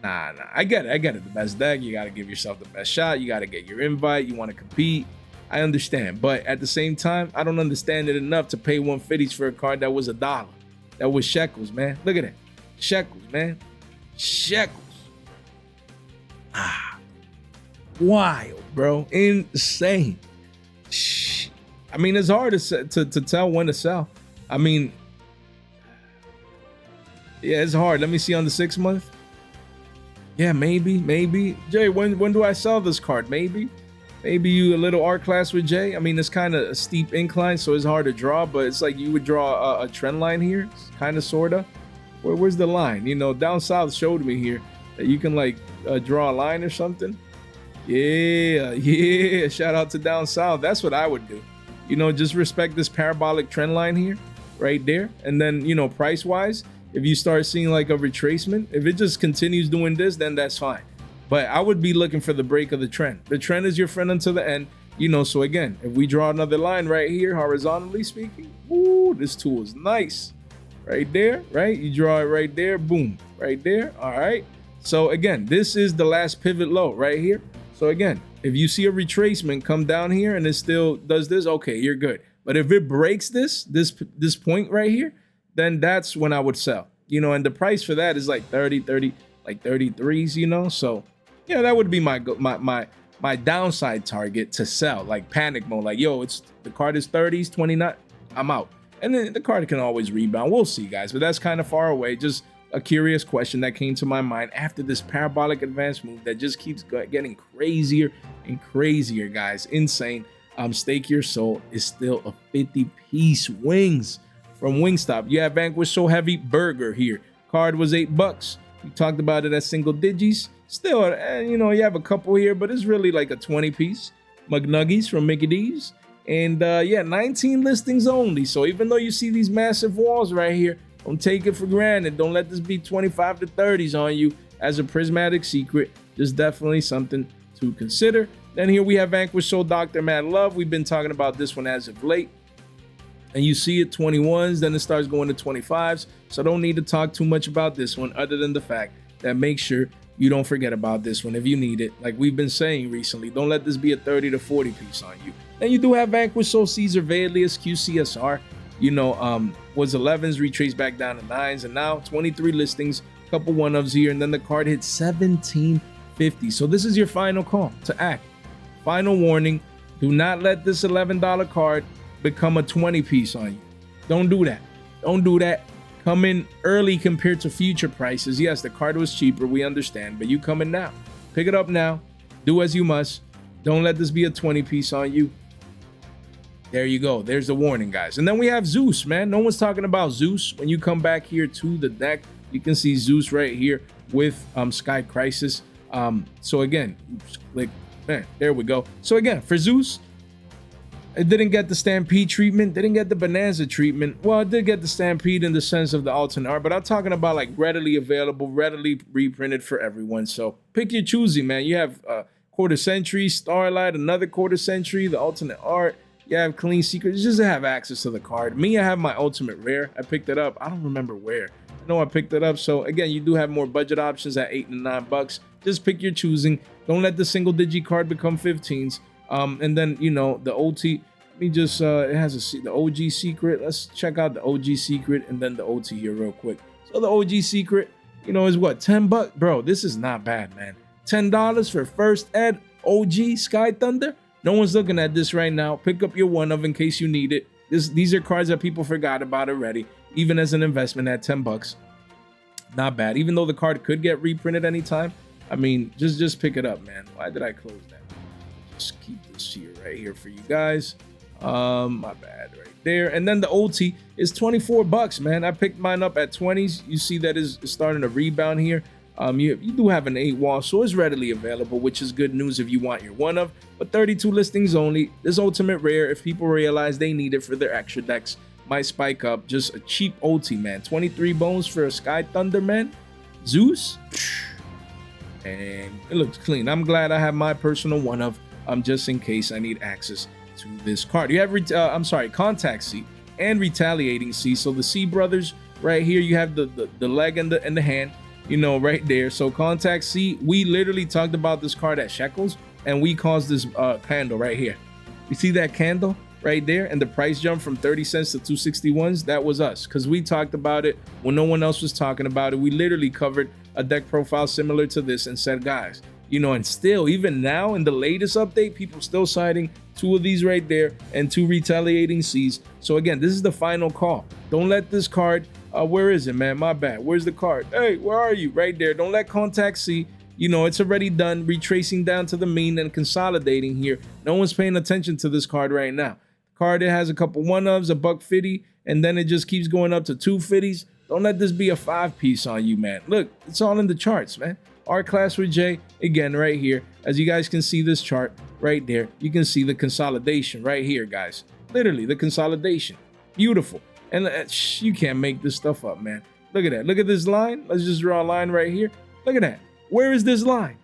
Nah. I get it. The best deck. You got to give yourself the best shot. You got to get your invite. You want to compete. I understand, but at the same time, I don't understand it enough to pay $150 for a card that was $1. That was shekels, man. Look at it, shekels, man, shekels. Wild, bro, insane. I mean, it's hard to tell when to sell. I mean, yeah, it's hard. Let me see on the 6 month. Yeah, maybe. Jay, when do I sell this card? Maybe you a little art class with Jay. I mean, it's kind of a steep incline, so it's hard to draw, but it's like you would draw a trend line here, kind of, sort of. Where's the line? You know, down south showed me here that you can like draw a line or something. Yeah. Shout out to down south. That's what I would do. You know, just respect this parabolic trend line here, right there. And then, you know, price-wise, if you start seeing like a retracement, if it just continues doing this, then that's fine. But I would be looking for the break of the trend. The trend is your friend until the end. You know, so again, if we draw another line right here, horizontally speaking, ooh, this tool is nice. Right there, right? You draw it right there, boom, right there, all right? So again, this is the last pivot low right here. So again, if you see a retracement come down here and it still does this, okay, you're good. But if it breaks this point right here, then that's when I would sell. You know, and the price for that is like 30, like 33s, you know? So yeah, that would be my downside target to sell, like panic mode, like, yo, it's the card is 30s, 29, I'm out. And then the card can always rebound. We'll see, guys, but that's kind of far away. Just a curious question that came to my mind after this parabolic advance move that just keeps getting crazier and crazier, guys. Insane. Stake Your Soul is still a 50-piece wings from Wingstop. You have Vanquish Soul Heavy Burger here. Card was $8. We talked about it as single digits. Still, you know, you have a couple here, but it's really like a 20-piece. McNuggies from Mickey D's. And yeah, 19 listings only. So even though you see these massive walls right here, don't take it for granted. Don't let this be 25 to 30s on you as a prismatic secret. Just definitely something to consider. Then here we have Vanquish Soul Dr. Mad Love. We've been talking about this one as of late. And you see it 21s, then it starts going to 25s. So don't need to talk too much about this one other than the fact that make sure you don't forget about this one if you need it. Like we've been saying recently, don't let this be a 30 to 40 piece on you. Then you do have Vanquish Soul Caesar Valius QCSR. You know, was 11s, retraced back down to 9s, and now 23 listings, couple one-ofs here, and then the card hits 1750. So this is your final call to act. Final warning, do not let this $11 card become a 20 piece on you. Don't do that. Don't do that. Come in early compared to future prices. Yes, the card was cheaper, we understand, but you come in now. Pick it up now. Do as you must. Don't let this be a 20 piece on you. There you go. There's the warning, guys. And then we have Zeus, man. No one's talking about Zeus. When you come back here to the deck, you can see Zeus right here with Sky Crisis. So again, click, man, there we go. So again, for Zeus, it didn't get the Stampede treatment, didn't get the Bonanza treatment. Well, it did get the Stampede in the sense of the alternate art, but I'm talking about like readily available, readily reprinted for everyone. So pick your choosing, man. You have quarter century, Starlight, another quarter century, the alternate art. You have clean secrets, just to have access to the card. Me, I have my ultimate rare. I picked it up. I don't remember where. I know I picked it up. So again, you do have more budget options at $8 and $9. Just pick your choosing. Don't let the single digi card become 15s. And then, you know, the OT, let me just, it has the OG secret. Let's check out the OG secret and then the OT here real quick. So the OG secret, you know, is what, $10? Bro, this is not bad, man. $10 for first ed OG Sky Thunder. No one's looking at this right now. Pick up your one of in case you need it. These are cards that people forgot about already, even as an investment at $10. Not bad. Even though the card could get reprinted anytime. I mean, just pick it up, man. Why did I close that? Just keep this here right here for you guys. My bad, right there. And then the OT is $24, man. I picked mine up at 20s. You see that is starting to rebound here. You do have an 8 wall, so it's readily available, which is good news if you want your one of. But 32 listings only. This ultimate rare, if people realize they need it for their extra decks, might spike up. Just a cheap OT, man. 23 bones for a Sky Thunder, man. Zeus, and it looks clean. I'm glad I have my personal one of, just in case I need access to this card. You have Contact C and Retaliating C. So the C brothers right here. You have the leg and the hand. You know, right there. So Contact C, we literally talked about this card at Shekels, and we caused this candle right here. You see that candle right there, and the price jump from 30 cents to 261s? That was us, because we talked about it when no one else was talking about it. We literally covered a deck profile similar to this and said, guys, you know, and still, even now in the latest update, people still citing 2 of these right there and 2 Retaliating Cs. So again, this is the final call. Don't let this card, where is it, man? My bad. Where's the card? Hey, where are you? Right there. Don't let Contact C, you know, it's already done, retracing down to the mean and consolidating here. No one's paying attention to this card right now. Card, it has a couple one-ofs, $150, and then it just keeps going up to 250s. Don't let this be a 5-piece on you, man. Look, it's all in the charts, man. R class with J, again, right here. As you guys can see this chart right there, you can see the consolidation right here, guys. Literally, the consolidation. Beautiful. And you can't make this stuff up, man. Look at that. Look at this line. Let's just draw a line right here. Look at that. Where is this line?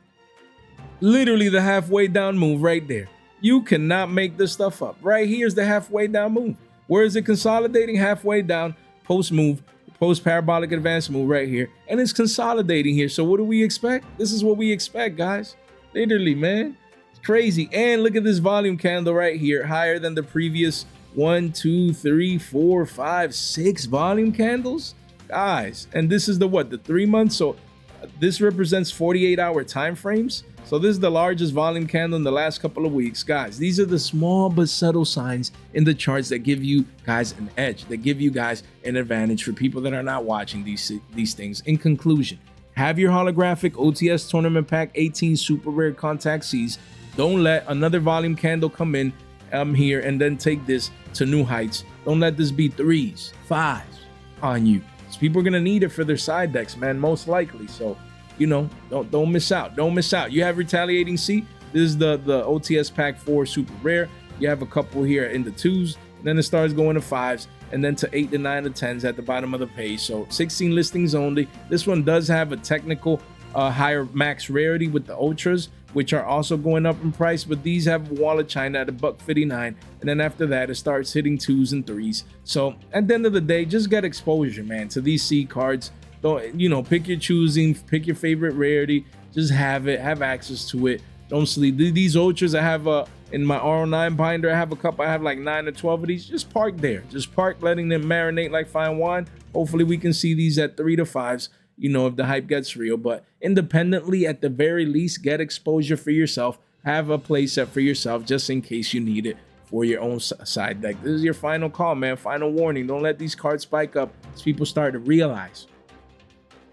Literally the halfway down move right there. You cannot make this stuff up. Right here's the halfway down move. Where is it consolidating? Halfway down, post move, post parabolic advance move right here. And it's consolidating here. So what do we expect? This is what we expect, guys. Literally, man. It's crazy. And look at this volume candle right here. Higher than the previous 1, 2, 3, 4, 5, 6 volume candles. Guys, and this is the what? The 3 months. So this represents 48-hour time frames. So this is the largest volume candle in the last couple of weeks. Guys, these are the small but subtle signs in the charts that give you guys an edge, that give you guys an advantage for people that are not watching these things. In conclusion, have your holographic OTS tournament pack 18 super rare contact Cs. Don't let another volume candle come in here and then take this to new heights. Don't let this be 3s, 5s on you. So people are going to need it for their side decks, man, most likely. So, you know, don't miss out. Don't miss out. You have Retaliating C. This is the OTS pack 4 super rare. You have a couple here in the 2s, and then it starts going to 5s, and then to 8 to 9 to 10s at the bottom of the page. So 16 listings only. This one does have a technical higher max rarity with the ultras, which are also going up in price, but these have a wall of China at $1.59, and then after that it starts hitting 2s and 3s. So at the end of the day, just get exposure, man, to these C cards. Don't, you know, pick your choosing, pick your favorite rarity, just have it, have access to it. Don't sleep. These ultras I have in my R09 binder, I have a couple, I have like 9 or 12 of these. Just park there, just park, letting them marinate like fine wine. Hopefully we can see these at 3 to 5s, you know, if the hype gets real. But independently, at the very least, get exposure for yourself, have a play set for yourself just in case you need it for your own side deck. This is your final call, man, final warning. Don't let these cards spike up as people start to realize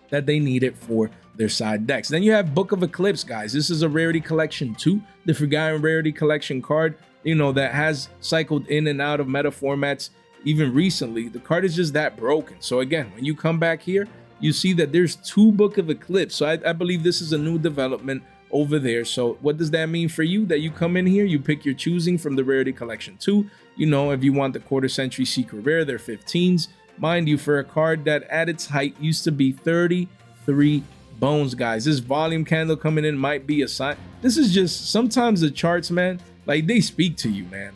that they need it for their side decks. Then you have Book of Eclipse, guys. This is a Rarity Collection 2, the Forgotten Rarity Collection card, you know, that has cycled in and out of meta formats even recently. The card is just that broken. So again, when you come back here, you see that there's 2 Book of Eclipse. So I believe this is a new development over there. So what does that mean for you? That you come in here, you pick your choosing from the Rarity Collection 2. You know, if you want the quarter century secret rare, they're 15s. Mind you, for a card that at its height used to be 33 bones, guys. This volume candle coming in might be a sign. This is just, sometimes the charts, man, like they speak to you, man.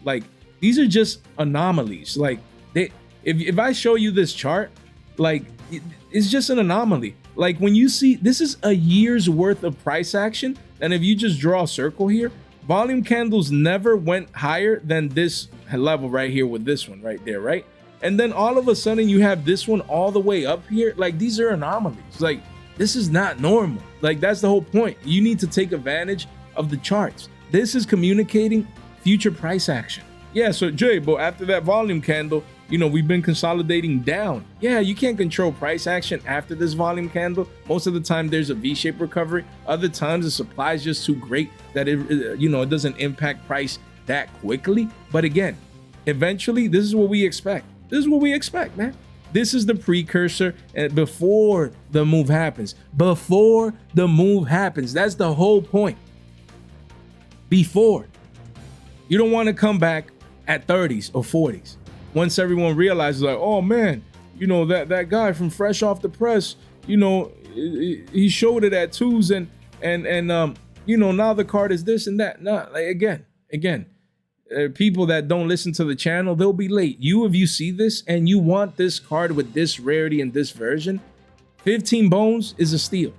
Like these are just anomalies. Like if I show you this chart, like it's just an anomaly. Like when you see, this is a year's worth of price action. And if you just draw a circle here, volume candles never went higher than this level right here with this one right there, right? And then all of a sudden you have this one all the way up here. Like these are anomalies. Like this is not normal. Like that's the whole point. You need to take advantage of the charts. This is communicating future price action. Yeah, so Jay, but after that volume candle, you know, we've been consolidating down. Yeah, you can't control price action after this volume candle. Most of the time there's a V-shaped recovery. Other times the supply is just too great that it, you know, it doesn't impact price that quickly. But again, eventually this is what we expect. This is what we expect, man. This is the precursor and before the move happens. Before the move happens. That's the whole point. Before. You don't want to come back at 30s or 40s. Once everyone realizes, like, oh man, you know, that guy from fresh off the press, you know, he showed it at 2s and you know, now the card is this and that. No, like again, people that don't listen to the channel, they'll be late. If you see this and you want this card with this rarity and this version, 15 bones is a steal.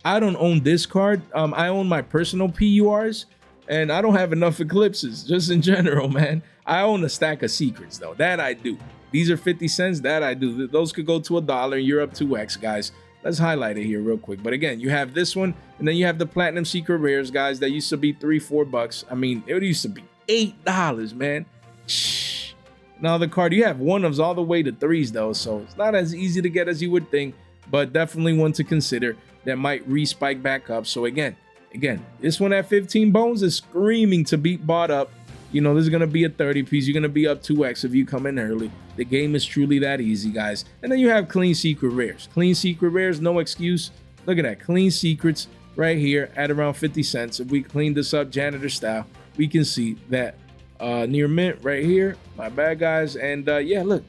I don't own this card. I own my personal PURs, and I don't have enough eclipses, just in general, man. I own a stack of secrets, though. That I do. These are 50 cents. That I do. Those could go to $1, and you're up 2x, guys. Let's highlight it here real quick. But again, you have this one, and then you have the Platinum Secret Rares, guys, that used to be $3-4. I mean, it used to be $8, man. Shh. Now the card, you have 1-ofs all the way to 3s, though, so it's not as easy to get as you would think, but definitely one to consider that might re-spike back up. So again, this one at 15 bones is screaming to be bought up. You know, this is going to be a 30 piece. You're going to be up 2x if you come in early. The game is truly that easy, guys. And then you have clean secret rares. Clean secret rares, no excuse. Look at that. Clean secrets right here at around 50 cents. If we clean this up janitor style, we can see that near mint right here. My bad, guys. And yeah, look,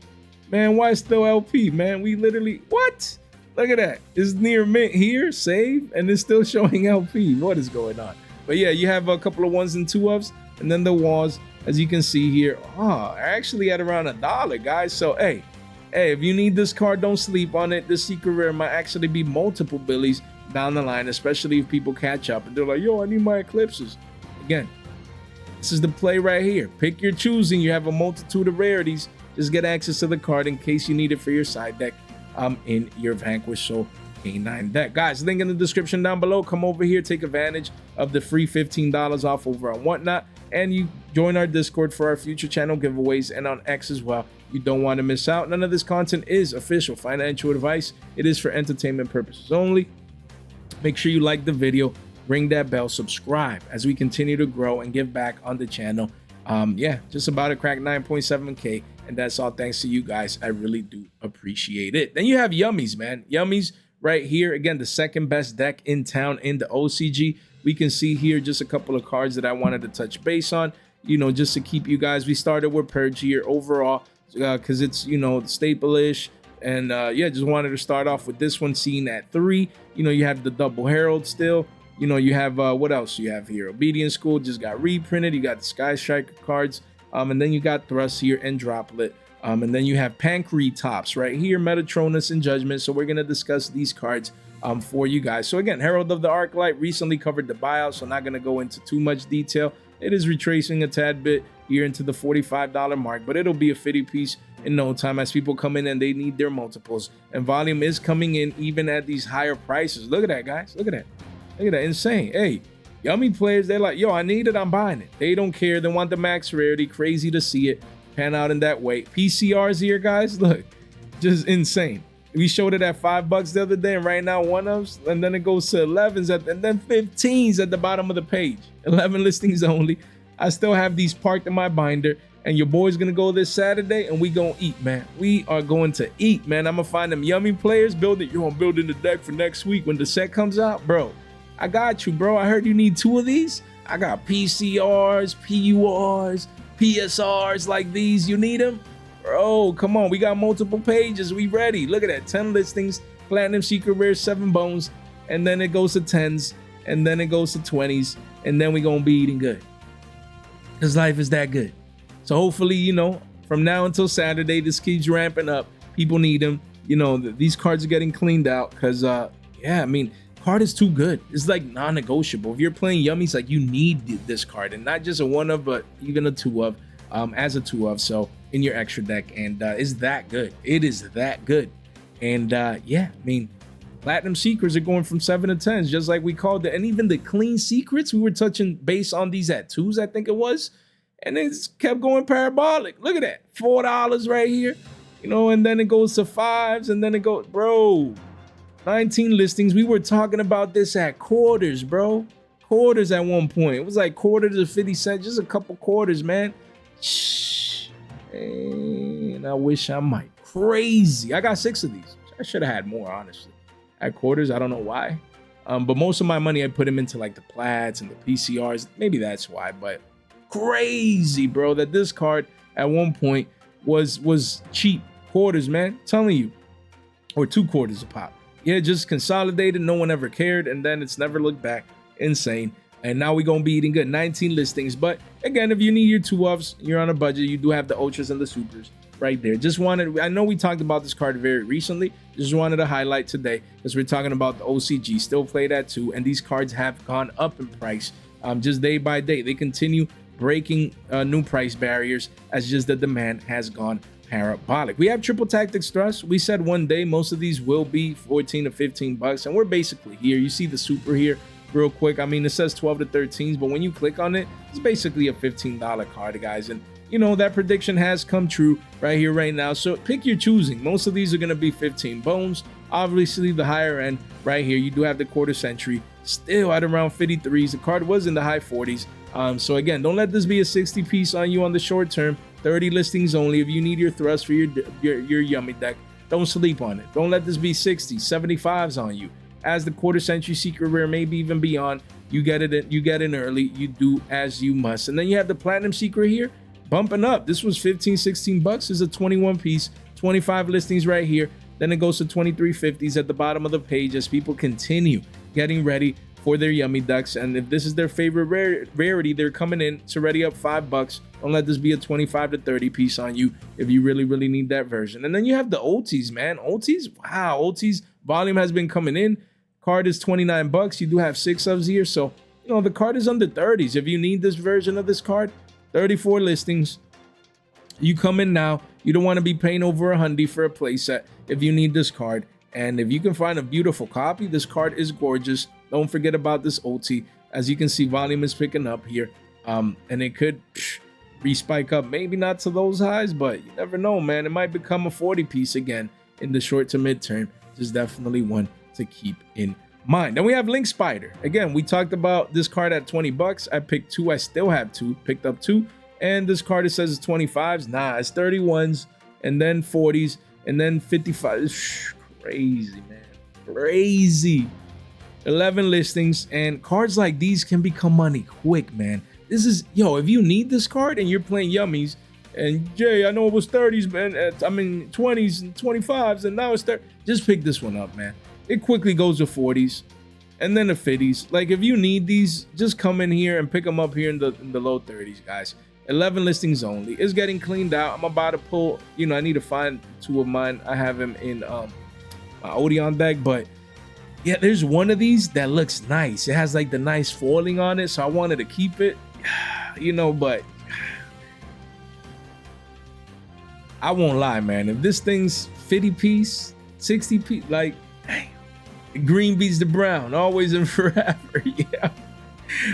man, why still LP, man? We literally, what? Look at that. It's near mint here, save, and it's still showing LP. What is going on? But yeah, you have a couple of 1s and 2-ofs, and then the walls, as you can see here, are actually at around $1, guys. So hey, if you need this card, don't sleep on it. This secret rare might actually be multiple Billies down the line, especially if people catch up and they're like, yo, I need my Eclipses. Again, this is the play right here. Pick your choosing. You have a multitude of rarities. Just get access to the card in case you need it for your side deck in your Vanquish Soul K9 deck. Guys, link in the description down below. Come over here, take advantage of the free $15 off over on Whatnot, and you join our Discord for our future channel giveaways and on X as well. You don't want to miss out. None of this content is official financial advice. It is for entertainment purposes only. Make sure you like the video, ring that bell, subscribe as we continue to grow and give back on the channel. Yeah, just about to crack 9.7K, and that's all thanks to you guys. I really do appreciate it. Then you have Yummies, man. Yummies right here. Again, the second best deck in town in the OCG. We can see here just a couple of cards that I wanted to touch base on, you know, just to keep you guys. We started with Purge here overall because it's, you know, staple-ish. And yeah, just wanted to start off with this one seen at 3. You know, you have the double herald still. You know, you have what else you have here? Obedience School just got reprinted. You got the Sky Striker cards, and then you got Thrust here and Droplet, and then you have Pancreatops right here, Metatronis and Judgment. So we're gonna discuss these cards for you guys. So again, Herald of the Arclight recently covered the buyout, so not gonna go into too much detail. It is retracing a tad bit here into the $45 mark, but it'll be a 50 piece in no time as people come in and they need their multiples, and volume is coming in even at these higher prices. Look at that, guys. Look at that. Look at that, insane. Hey, Yummy players, they're like, yo, I need it, I'm buying it. They don't care. They want the max rarity. Crazy to see it pan out in that way. PCRs here, guys, look, just insane. We showed it at $5 the other day, and right now 1-ofs, and then it goes to 11s, and then 15s at the bottom of the page. 11 listings only. I still have these parked in my binder, and your boy's gonna go this Saturday, and we gonna eat, man. We are going to eat, man. I'm gonna find them Yummy players, build it. Yo, I'm building the deck for next week when the set comes out, bro. I got you, bro. I heard you need 2 of these. I got PCRs, PURs, PSRs like these. You need them? Bro, come on. We got multiple pages. We ready. Look at that. 10 listings, Platinum Secret Rare, 7 bones, and then it goes to 10s, and then it goes to 20s, and then we gonna be eating good. Because life is that good. So hopefully, you know, from now until Saturday, this keeps ramping up. People need them. You know, these cards are getting cleaned out because, yeah, I mean, card is too good. It's like non-negotiable. If you're playing Yummies, like you need this card, and not just a 1-of, but even a 2-of, as a 2-of. So in your extra deck, and it's that good. It is that good. And yeah, I mean, Platinum Secrets are going from 7 to 10s, just like we called it. And even the clean secrets, we were touching base on these at 2s, I think it was. And it's kept going parabolic. Look at that. $4 right here. You know, and then it goes to 5s, and then it goes, bro. 19 listings. We were talking about this at quarters, bro. Quarters at one point. It was like quarters to 50 cents, just a couple quarters, man. Shh. And I wish I might. Crazy. I got 6 of these. I should have had more, honestly. At quarters, I don't know why. But most of my money, I put them into like the plats and the PCRs. Maybe that's why, but crazy, bro, that this card at one point was cheap. Quarters, man. Telling you. Or 2 quarters a pop. Yeah, just consolidated. No one ever cared, and then it's never looked back. Insane. And now we're gonna be eating good. 19 listings. But again, if you need your 2-ofs, you're on a budget, you do have the ultras and the supers right there. Just wanted, I know we talked about this card very recently, just wanted to highlight today because we're talking about the OCG. Still play that too, and these cards have gone up in price just day by day. They continue breaking new price barriers as just the demand has gone parabolic. We have Triple Tactics Thrust. We said one day most of these will be 14 to 15 bucks, and we're basically here. You see the super here real quick. I mean, it says 12 to 13s, but when you click on it, it's basically a $15 card, guys. And you know, that prediction has come true right here, right now. So pick your choosing. Most of these are going to be 15 bones. Obviously, the higher end right here, you do have the quarter century still at around 53s. The card was in the high 40s. So again, don't let this be a 60 piece on you on the short term. 30 listings only. If you need your thrust for your Yummy deck, don't sleep on it. Don't let this be 60s, 75s on you. As the quarter century secret rare, maybe even beyond, you get it. You get in early. You do as you must. And then you have the platinum secret here, bumping up. This was 15, 16 bucks. Is a 21 piece, 25 listings right here. Then it goes to 23.50s at the bottom of the page as people continue getting ready for their Yummy decks. And if this is their favorite rarity, they're coming in. It's already up $5. Don't let this be a 25 to 30 piece on you if you really need that version. And then you have the OTs, man. OTs, wow, OTs volume has been coming in. Card is $29. You do have 6 subs here, so you know the card is under 30s. If you need this version of this card, 34 listings. You come in now. You don't want to be paying over $100 for a playset if you need this card. And if you can find a beautiful copy, this card is gorgeous. Don't forget about this OT. As you can see, volume is picking up here. And it could re-spike up. Maybe not to those highs, but you never know, man. It might become a 40 piece again in the short to mid-term. Just definitely one to keep in mind. Then we have Link Spider. Again, we talked about this card at $20. I picked 2. I still have 2. Picked up 2. And this card, it says it's 25s. Nah, it's 31s. And then 40s. And then 55s. Crazy, man. Crazy. 11 listings. And cards like these can become money quick, man. This is, yo, if you need this card and you're playing Yummies, and Jay, I know it was 30s, man. I mean, 20s and 25s, and now it's 30. Just pick this one up, man. It quickly goes to 40s and then the 50s. Like, if you need these, just come in here and pick them up here in the low 30s, guys. 11 listings only. It's getting cleaned out. I'm about to pull, you know, I need to find 2 of mine. I have them in my Odeon deck, but yeah, there's one of these that looks nice. It has like the nice foiling on it, so I wanted to keep it, you know, but I won't lie, man. If this thing's 50 piece, 60 piece, like, dang, green beats the brown, always and forever. Yeah,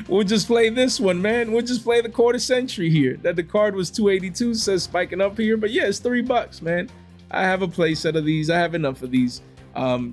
we'll just play this one, man. We'll just play the quarter century here. That the card was 282, says spiking up here, but yeah, it's $3, man. I have a play set of these. I have enough of these,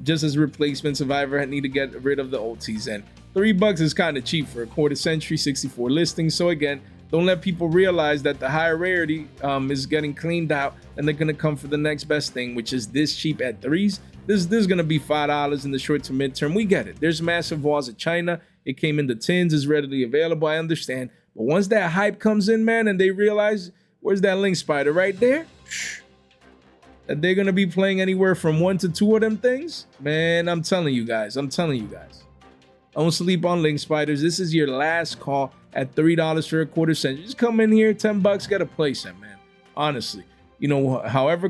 just as replacements if I ever need to get rid of the OTs. And $3 is kind of cheap for a quarter century, 64 listings. So again, don't let people realize that the higher rarity is getting cleaned out and they're going to come for the next best thing, which is this cheap at 3s. This is going to be $5 in the short to mid-term. We get it. There's massive walls of China. It came in the tins, is readily available. I understand. But once that hype comes in, man, and they realize, where's that Link Spider right there? That they're going to be playing anywhere from 1 to 2 of them things. Man, I'm telling you guys. Don't sleep on Link Spiders. This is your last call at $3 for a quarter century. Just come in here, $10, get a playset, man. Honestly, you know, however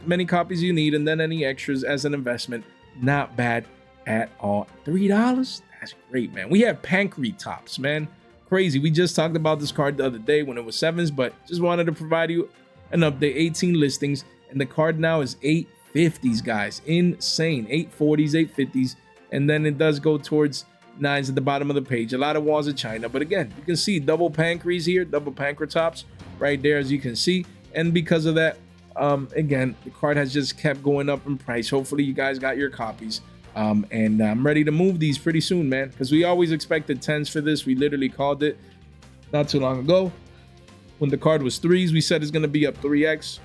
many copies you need, and then any extras as an investment, not bad at all. $3, that's great, man. We have Pancreatops, man. Crazy. We just talked about this card the other day when it was 7s, but just wanted to provide you an update. 18 listings, and the card now is 850s, guys. Insane. 840s, 850s, and then it does go towards 9s at the bottom of the page. A lot of walls of China, but again, you can see double Pancreas here, double Pancreatops right there, as you can see. And because of that, again, the card has just kept going up in price. Hopefully you guys got your copies, and I'm ready to move these pretty soon, man, because we always expected 10s for this. We literally called it not too long ago when the card was 3s. We said it's going to be up 3x,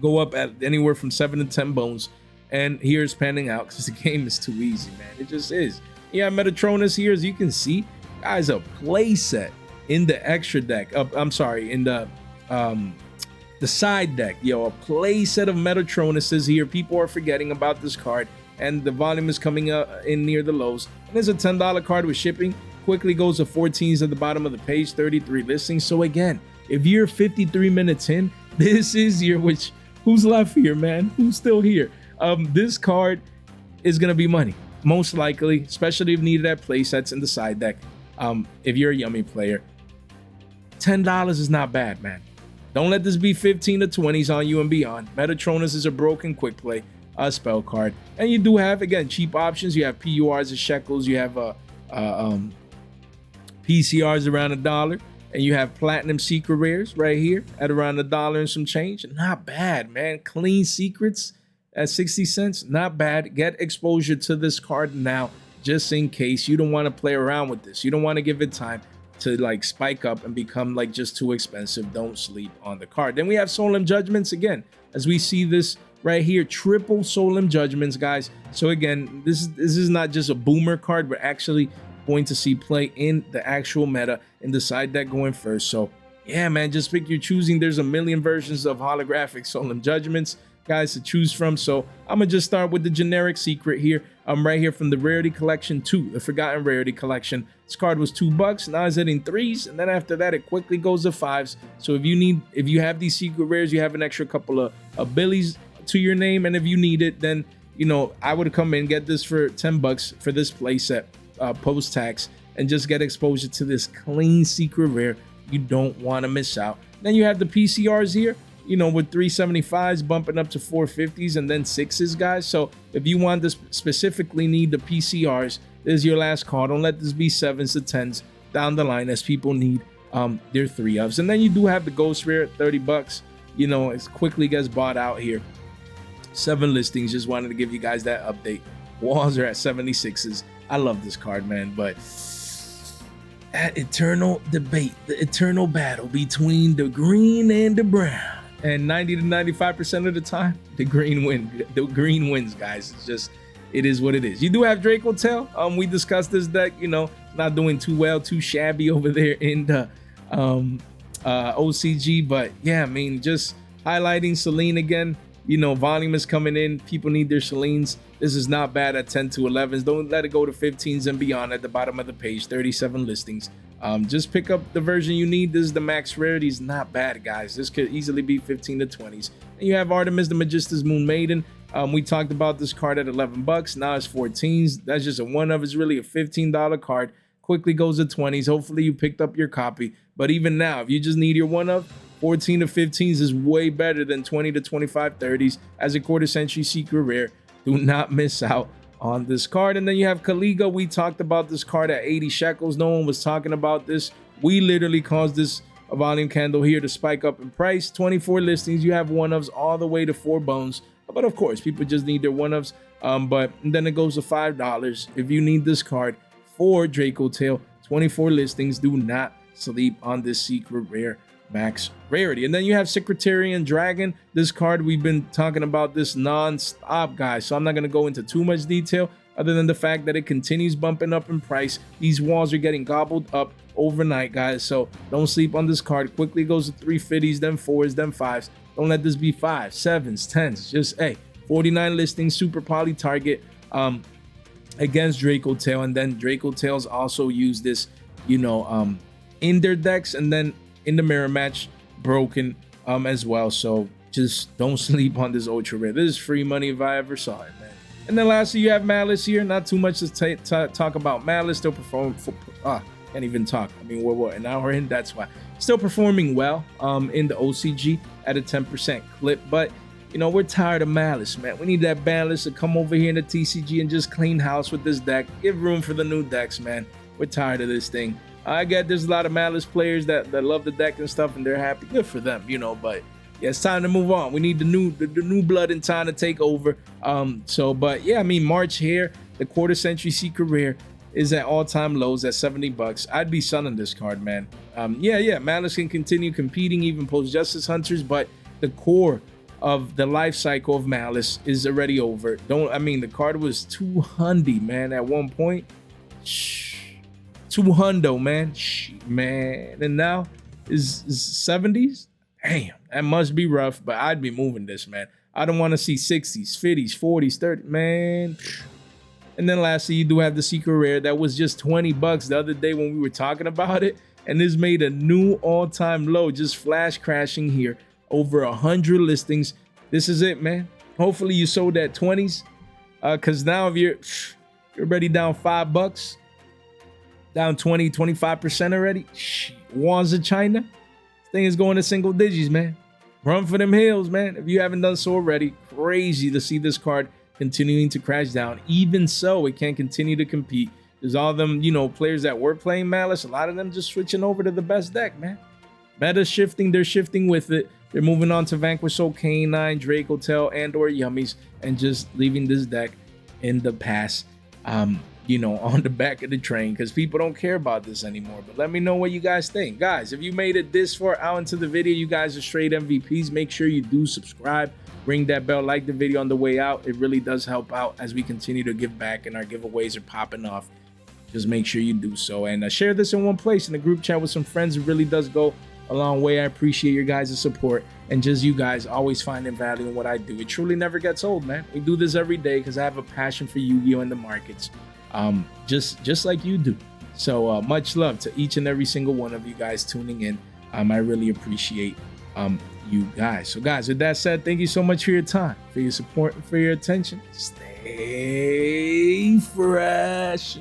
go up at anywhere from 7 to 10 bones, and here's panning out because the game is too easy, man. It just is. Yeah, Metatronis here, as you can see, guys, a playset in the extra deck. I'm sorry, in the side deck. Yo, a playset of Metatronises here. People are forgetting about this card, and the volume is coming up in near the lows. And there's a $10 card with shipping. Quickly goes to 14s at the bottom of the page, 33 listings. So again, if you're 53 minutes in, this is your, which, who's left here, man? Who's still here? This card is gonna be money. Most likely, especially if needed at playsets in the side deck. If you're a Yummy player, $10 is not bad, man. Don't let this be 15 to 20s on you and beyond. Metatronis is a broken quick play spell card, and you do have, again, cheap options. You have PURs and shekels. You have PCRs around $1, and you have platinum secret rares right here at around $1 and some change. Not bad, man. Clean secrets at 60 cents, not bad. Get exposure to this card now, just in case. You don't want to play around with this. You don't want to give it time to like spike up and become like just too expensive. Don't sleep on the card. Then we have Solemn Judgments again, as we see this right here, triple Solemn Judgments, guys. So again, this is not just a boomer card. We're actually going to see play in the actual meta in the side deck going first. So yeah, man, just pick your choosing. There's a million versions of holographic Solemn Judgments. guys, to choose from. So I'm gonna just start with the generic secret here. I'm right here from the Rarity Collection 2, the Forgotten Rarity Collection. This card was $2. Now it's hitting 3s, and then after that it quickly goes to 5s. So if you have these secret rares, you have an extra couple of abilities to your name, and if you need it, then you know I would come in, get this for $10 for this playset post tax, and just get exposure to this clean secret rare. You don't want to miss out. Then you have the PCRs here, you know, with 375s bumping up to 450s and then 6s, guys. So if you want to specifically need the PCRs, this is your last card. Don't let this be 7s to 10s down the line, as people need their 3-ofs. And then you do have the Ghost Rare at $30. You know, it quickly gets bought out here. 7 listings. Just wanted to give you guys that update. Walls are at 76s. I love this card, man, but that eternal debate, the eternal battle between the green and the brown, and 90 to 95% of the time, the green wins, guys. It's just, it is what it is. You do have Draco tail. We discussed this deck, you know, not doing too well, too shabby over there in the OCG, but yeah, I mean, just highlighting Selene again. You know, volume is coming in. People need their Selenes. This is not bad at 10 to 11s. Don't let it go to 15s and beyond at the bottom of the page. 37 listings. Just pick up the version you need. This is the max rarity. It's not bad, guys. This could easily be 15 to 20s. And you have Artemis, the Magista's Moon Maiden. We talked about this card at $11. Now it's 14s. That's just a one of. It's really a $15 card. Quickly goes to 20s. Hopefully you picked up your copy. But even now, if you just need your one of, 14 to 15s is way better than 20 to 25 30s as a quarter century secret rare. Do not miss out on this card. And then you have Kaliga. We talked about this card at 80 shekels. No one was talking about this. We literally caused this volume candle here to spike up in price. 24 listings. You have one-ofs all the way to 4 bones. But of course, people just need their one-ofs. But then it goes to $5 if you need this card for Draco Tail. 24 listings. Do not sleep on this secret rare max rarity. And then you have Secretarian Dragon. This card, we've been talking about this non-stop, guys, so I'm not going to go into too much detail other than the fact that it continues bumping up in price. These walls are getting gobbled up overnight, guys, so don't sleep on this card. Quickly goes to 350s, then 4s, then 5s. Don't let this be 5s, 7s, 10s. Just, hey, 49 listings, super poly target against Draco Tail. And then Draco Tails also use this, you know, in their decks, and then in the mirror match broken as well. So just don't sleep on this ultra rare. This is free money if I ever saw it, man. And then lastly, you have Maliss here. Not too much to talk about Maliss. Still performing can't even talk. I mean, we're an hour in, that's why. Still performing well in the OCG at a 10% clip. But you know, we're tired of Maliss, man. We need that Maliss to come over here in the TCG and just clean house with this deck. Give room for the new decks, man. We're tired of this thing. I get there's a lot of Maliss players that love the deck and stuff, and they're happy. Good for them, you know. But yeah, it's time to move on. We need the new blood in time to take over. But yeah, I mean, March here, the quarter century secret rare is at all-time lows at $70. I'd be selling this card, man. Yeah, Maliss can continue competing, even post Justice Hunters, but the core of the life cycle of Maliss is already over. The card was 200, man, at one point. 200, man, and now is 70s. Damn, that must be rough, but I'd be moving this, man. I don't want to see 60s, 50s, 40s, 30s, man. And then lastly, you do have the secret rare that was just $20 the other day when we were talking about it, and this made a new all-time low, just flash crashing here. Over 100 listings. This is it, man. Hopefully you sold at 20s, because now if you're already down $5, down 20-25% already. Wands of China, this thing is going to single digits, man. Run for them hills, man. If you haven't done so already, crazy to see this card continuing to crash down. Even so, it can't continue to compete. There's all them, you know, players that were playing Maliss. A lot of them just switching over to the best deck, man. Meta's shifting. They're shifting with it. They're moving on to Vanquish Soul, K9, Draco Tail, and or Yummies, and just leaving this deck in the past. You know, on the back of the train, because people don't care about this anymore. But let me know what you guys think. Guys, if you made it this far out into the video, you guys are straight MVPs. Make sure you do subscribe, ring that bell, like the video on the way out. It really does help out as we continue to give back and our giveaways are popping off. Just make sure you do so, and share this in one place in the group chat with some friends. It really does go a long way. I appreciate your guys' support and just you guys always finding value in what I do. It truly never gets old, man. We do this every day because I have a passion for Yu-Gi-Oh! In the markets, just like you do. So much love to each and every single one of you guys tuning in. I really appreciate you guys. So guys, with that said, thank you so much for your time, for your support, and for your attention. Stay fresh.